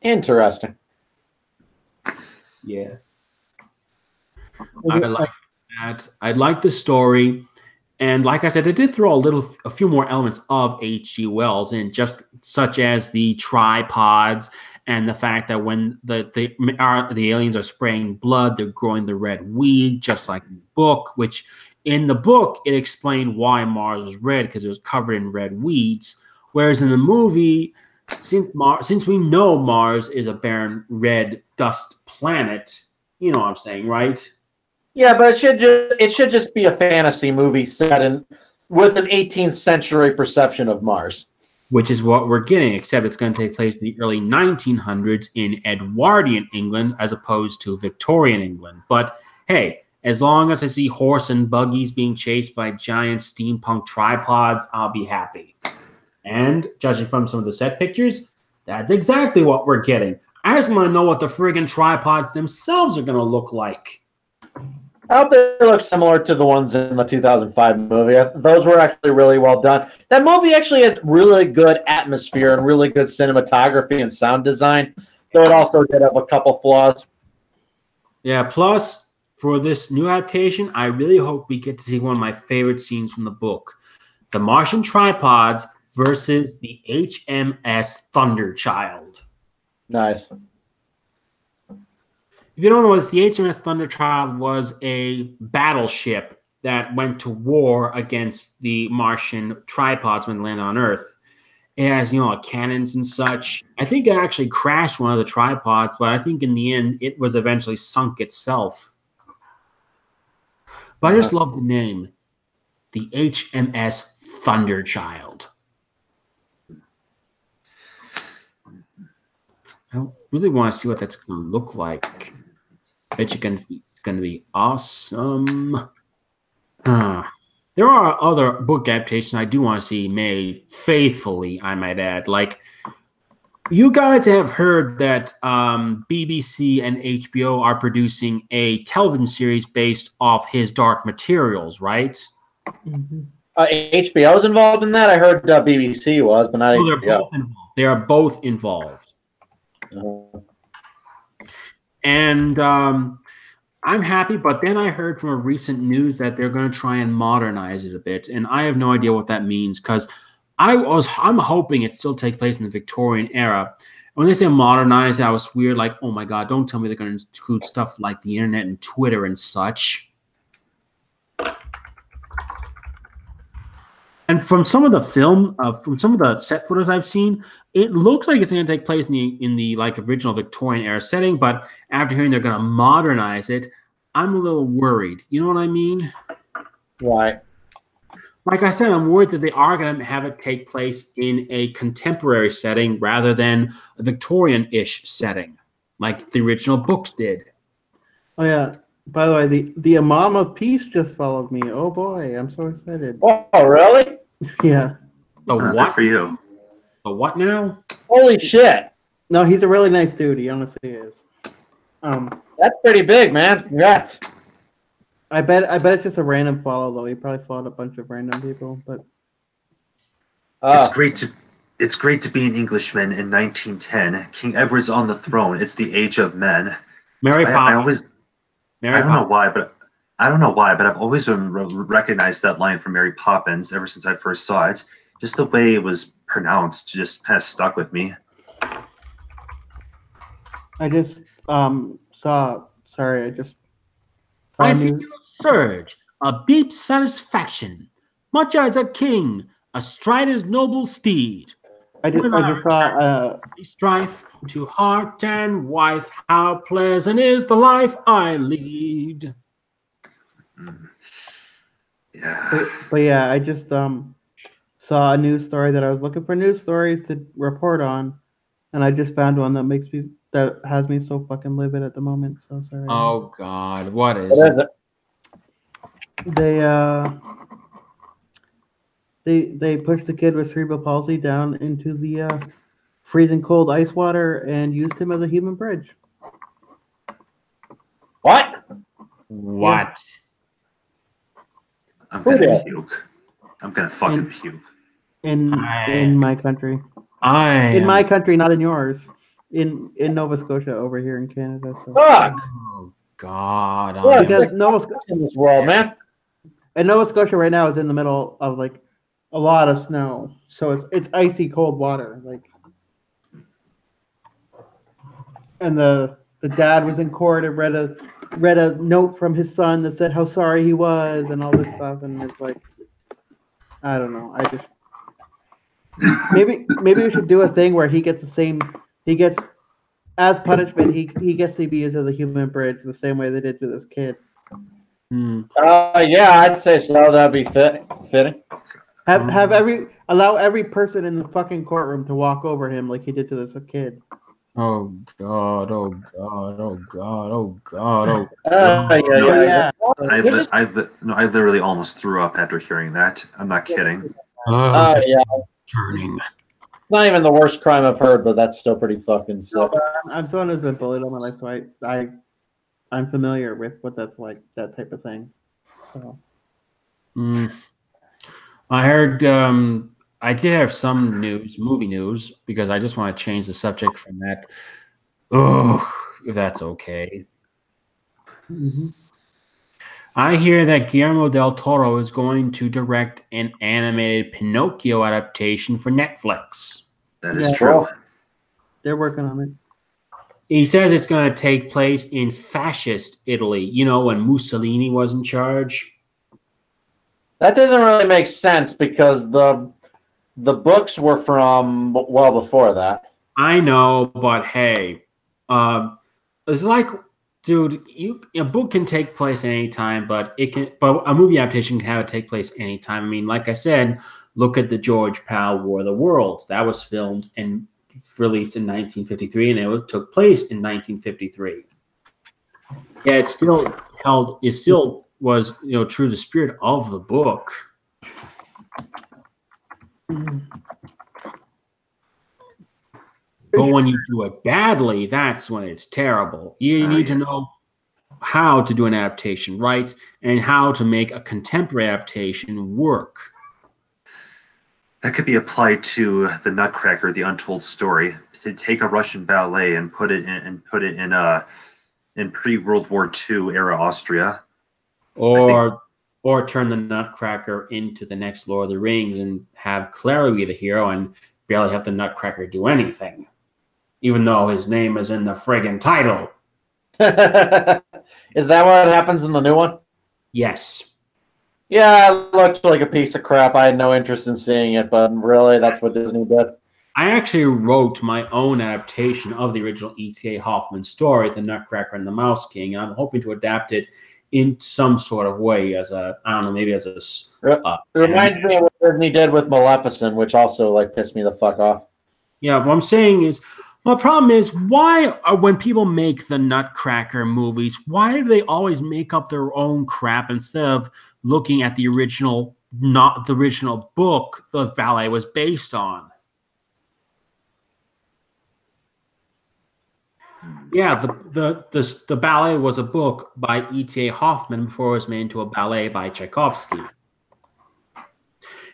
Interesting. Yeah. I like that. I like the story. And like I said, they did throw a few more elements of H.G. Wells in, just such as the tripods and the fact that when the aliens are spraying blood, they're growing the red weed, just like in the book. Which in the book it explained why Mars was red, because it was covered in red weeds. Whereas in the movie, since we know Mars is a barren red dust planet, you know what I'm saying, right? Yeah, but it should just be a fantasy movie set with an 18th century perception of Mars. Which is what we're getting, except it's going to take place in the early 1900s in Edwardian England as opposed to Victorian England. But hey, as long as I see horse and buggies being chased by giant steampunk tripods, I'll be happy. And judging from some of the set pictures, that's exactly what we're getting. I just want to know what the friggin' tripods themselves are going to look like. I hope they look similar to the ones in the 2005 movie. Those were actually really well done. That movie actually has really good atmosphere and really good cinematography and sound design, though it also did have a couple flaws. Yeah, plus, for this new adaptation, I really hope we get to see one of my favorite scenes from the book. The Martian tripods versus the HMS Thunderchild. Nice. If you don't know this, the HMS Thunderchild was a battleship that went to war against the Martian tripods when they landed on Earth. It has, cannons and such. I think it actually crashed one of the tripods, but I think in the end, it was eventually sunk itself. But I just love the name. The HMS Thunderchild. I really want to see what that's going to look like. I bet it's going to be awesome. There are other book adaptations I do want to see made faithfully, I might add. Like, you guys have heard that BBC and HBO are producing a television series based off His Dark Materials, right? Mm-hmm. HBO's involved in that? I heard BBC was, but not HBO. They are both involved. And I'm happy, but then I heard from a recent news that they're going to try and modernize it a bit, and I have no idea what that means, because I'm hoping it still takes place in the Victorian era. When they say modernize, I was weird, like, oh my god, don't tell me they're going to include stuff like the internet and Twitter and such. And from some of the film, from some of the set photos I've seen, it looks like it's going to take place in the like original Victorian era setting. But after hearing they're going to modernize it, I'm a little worried. You know what I mean? Right. Like I said, I'm worried that they are going to have it take place in a contemporary setting rather than a Victorian-ish setting, like the original books did. Oh yeah. By the way, the Imam of Peace just followed me. Oh boy, I'm so excited. Oh, really? Yeah. The what for you? The what now? Holy shit! No, he's a really nice dude. He honestly is. That's pretty big, man. Congrats. I bet it's just a random follow though. He probably followed a bunch of random people, but it's great to be an Englishman in 1910. King Edward's on the throne. It's the age of men. Mary Poppins. I don't know why, but I've always recognized that line from Mary Poppins ever since I first saw it. Just the way it was pronounced just kind of stuck with me. I just saw. Sorry, I just. I feel a surge, a deep satisfaction, much as a king astride his noble steed. I just saw strife to heart and wife. How pleasant is the life I lead. Yeah. But yeah, I just saw a news story that I was looking for news stories to report on, and I just found one that has me so fucking livid at the moment. So sorry. Oh God, what is it? They pushed the kid with cerebral palsy down into the freezing cold ice water and used him as a human bridge. What? What? I'm gonna puke. I'm gonna fucking puke. In my country. In my country, not in yours. In Nova Scotia, over here in Canada. So. Fuck! Oh God! Because Nova Scotia in this world, man. And Nova Scotia right now is in the middle of like a lot of snow, so it's icy cold water. Like, and the dad was in court and read a note from his son that said how sorry he was and all this stuff, and it's like, I don't know. I just maybe we should do a thing where he gets as punishment he gets to be used as a human bridge the same way they did to this kid. Yeah, I'd say so. That'd be fitting. Allow every person in the fucking courtroom to walk over him like he did to this kid. Oh God! Oh God! Oh God! Oh God! Oh. Yeah. I literally almost threw up after hearing that. I'm not kidding. Yeah. Turning. Not even the worst crime I've heard, but that's still pretty fucking sick. I'm someone who's been bullied all my life, so I'm familiar with what that's like, that type of thing. So. I heard. I did have some movie news, because I just want to change the subject from that. Oh, if that's okay. Mm-hmm. I hear that Guillermo del Toro is going to direct an animated Pinocchio adaptation for Netflix. That is true. They're working on it. He says it's going to take place in fascist Italy, you know, when Mussolini was in charge. That doesn't really make sense because the books were from well before that. I know, but hey, it's like, dude, a book can take place at any time, but a movie adaptation can have it take place any time. I mean, like I said, look at the George Pal War of the Worlds. That was filmed and released in 1953, and it took place in 1953. Yeah, it still was, true to the spirit of the book. But when you do it badly, that's when it's terrible. You need to know how to do an adaptation right and how to make a contemporary adaptation work. That could be applied to the Nutcracker, the Untold Story. To take a Russian ballet and put it in pre-World War II era Austria, or turn the Nutcracker into the next Lord of the Rings and have Clara be the hero and barely have the Nutcracker do anything, even though his name is in the friggin' title. Is that what happens in the new one? Yes. Yeah, it looked like a piece of crap. I had no interest in seeing it, but really, that's what Disney did. I actually wrote my own adaptation of the original E.T.A. Hoffman story, The Nutcracker and the Mouse King, and I'm hoping to adapt it in some sort of way as a, I don't know, maybe as a... it reminds me of what Disney did with Maleficent, which also, pissed me the fuck off. Yeah, what I'm saying is, well, the problem is, why, when people make the Nutcracker movies, why do they always make up their own crap instead of looking at the original, not the original book the ballet was based on? Yeah, the ballet was a book by E.T.A. Hoffman before it was made into a ballet by Tchaikovsky.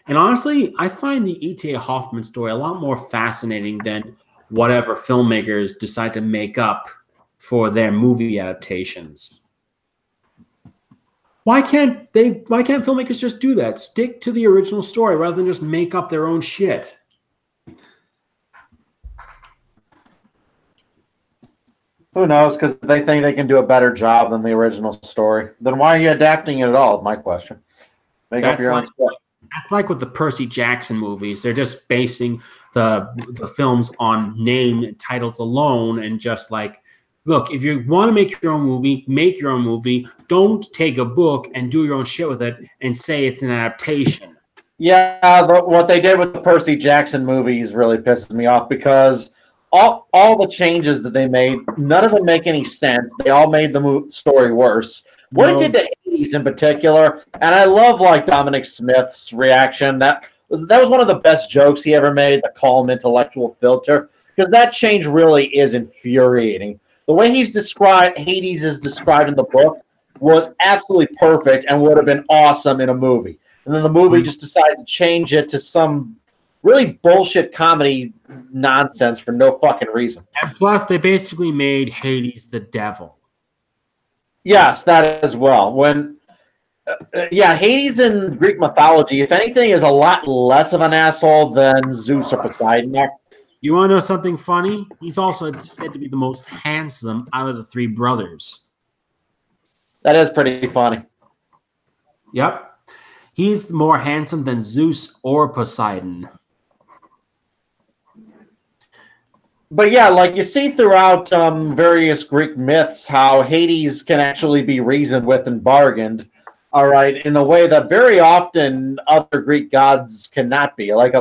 And honestly, I find the E.T.A. Hoffman story a lot more fascinating than whatever filmmakers decide to make up for their movie adaptations. Why can't filmmakers just do that? Stick to the original story rather than just make up their own shit. Who knows? Because they think they can do a better job than the original story. Then why are you adapting it at all? Is my question. Make up your own story. That's like with the Percy Jackson movies. They're just basing the films on name and titles alone, and just like, look, if you want to make your own movie, make your own movie. Don't take a book and do your own shit with it and say it's an adaptation. Yeah, what they did with the Percy Jackson movies really pisses me off because all the changes that they made, none of them make any sense. They all made the story worse. What it did to Hades in particular, and I love Dominic Smith's reaction. That was one of the best jokes he ever made, the calm intellectual filter, because that change really is infuriating. The way Hades is described in the book was absolutely perfect and would have been awesome in a movie. And then the movie just decided to change it to some really bullshit comedy nonsense for no fucking reason. And plus, they basically made Hades the devil. Yes, that as well. When Yeah, Hades in Greek mythology, if anything, is a lot less of an asshole than Zeus or Poseidon. You want to know something funny? He's also said to be the most handsome out of the three brothers. That is pretty funny. Yep. He's more handsome than Zeus or Poseidon. But yeah, like you see throughout various Greek myths how Hades can actually be reasoned with and bargained, all right, in a way that very often other Greek gods cannot be. Like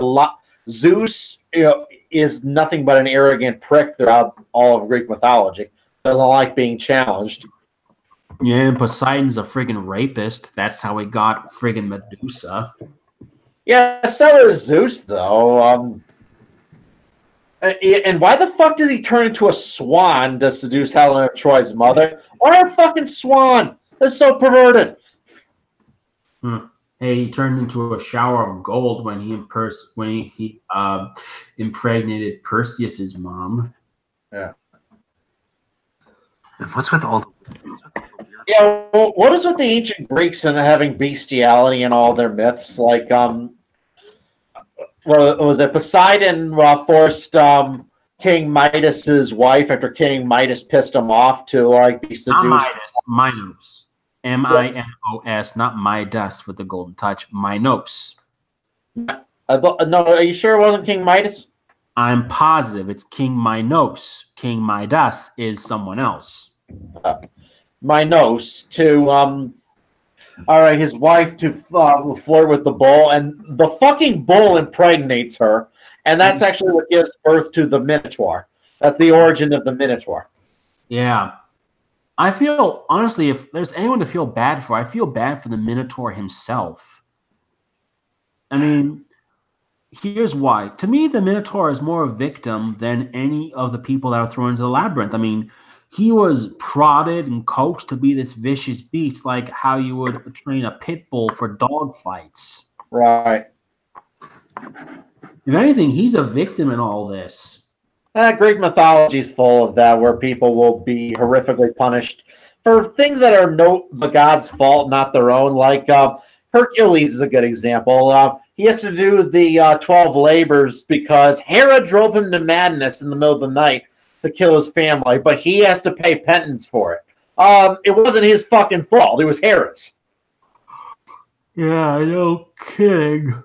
Zeus, is nothing but an arrogant prick throughout all of Greek mythology. Doesn't like being challenged. Yeah, and Poseidon's a friggin' rapist. That's how he got friggin' Medusa. Yeah, so is Zeus, though. And why the fuck does he turn into a swan to seduce Helena of Troy's mother? Why a fucking swan? That's so perverted. Hey, he turned into a shower of gold when he impregnated Perseus's mom. Yeah. And what's with all the Yeah, well, what is with the ancient Greeks and having bestiality in all their myths? Like, well, was it Poseidon forced King Midas's wife after King Midas pissed him off to like be seduced? Not Midas, Minos. Minos, not Midas with the golden touch. Minos. No, are you sure it wasn't King Midas? I'm positive it's King Minos. King Midas is someone else. Minos to all right, his wife to flirt with the bull, and the fucking bull impregnates her, and that's actually what gives birth to the Minotaur. That's the origin of the Minotaur. Yeah. I feel, honestly, if there's anyone to feel bad for, I feel bad for the Minotaur himself. I mean, here's why. To me, the Minotaur is more a victim than any of the people that were thrown into the labyrinth. I mean, he was prodded and coaxed to be this vicious beast, like how you would train a pit bull for dog fights. Right. If anything, he's a victim in all this. Greek mythology is full of that, where people will be horrifically punished for things that are the god's fault, not their own. Like Hercules is a good example. He has to do the 12 labors because Hera drove him to madness in the middle of the night to kill his family, but he has to pay penance for it. It wasn't his fucking fault. It was Hera's. Yeah, no kidding.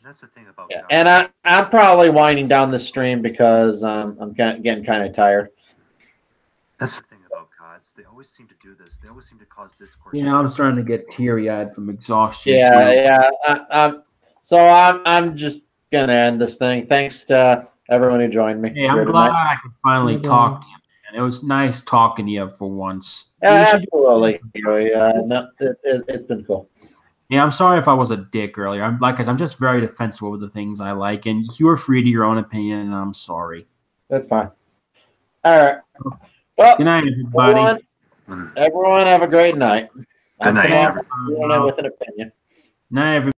That's the thing about and I'm probably winding down the stream because I'm getting kind of tired. That's the thing about gods. They always seem to do this. They always seem to cause discord. Yeah, I'm starting to get teary-eyed from exhaustion. Yeah. So I'm just gonna end this thing. Thanks to everyone who joined me. Hey, I'm glad I could finally talk to you, man. It was nice talking to you for once. Absolutely. No, it's been cool. Yeah, I'm sorry if I was a dick earlier. I'm just very defensive over the things I like, and you are free to your own opinion, and I'm sorry. That's fine. All right. Well, good night, everybody. Everyone have a great night. Good night, everyone with an opinion. Night, everybody.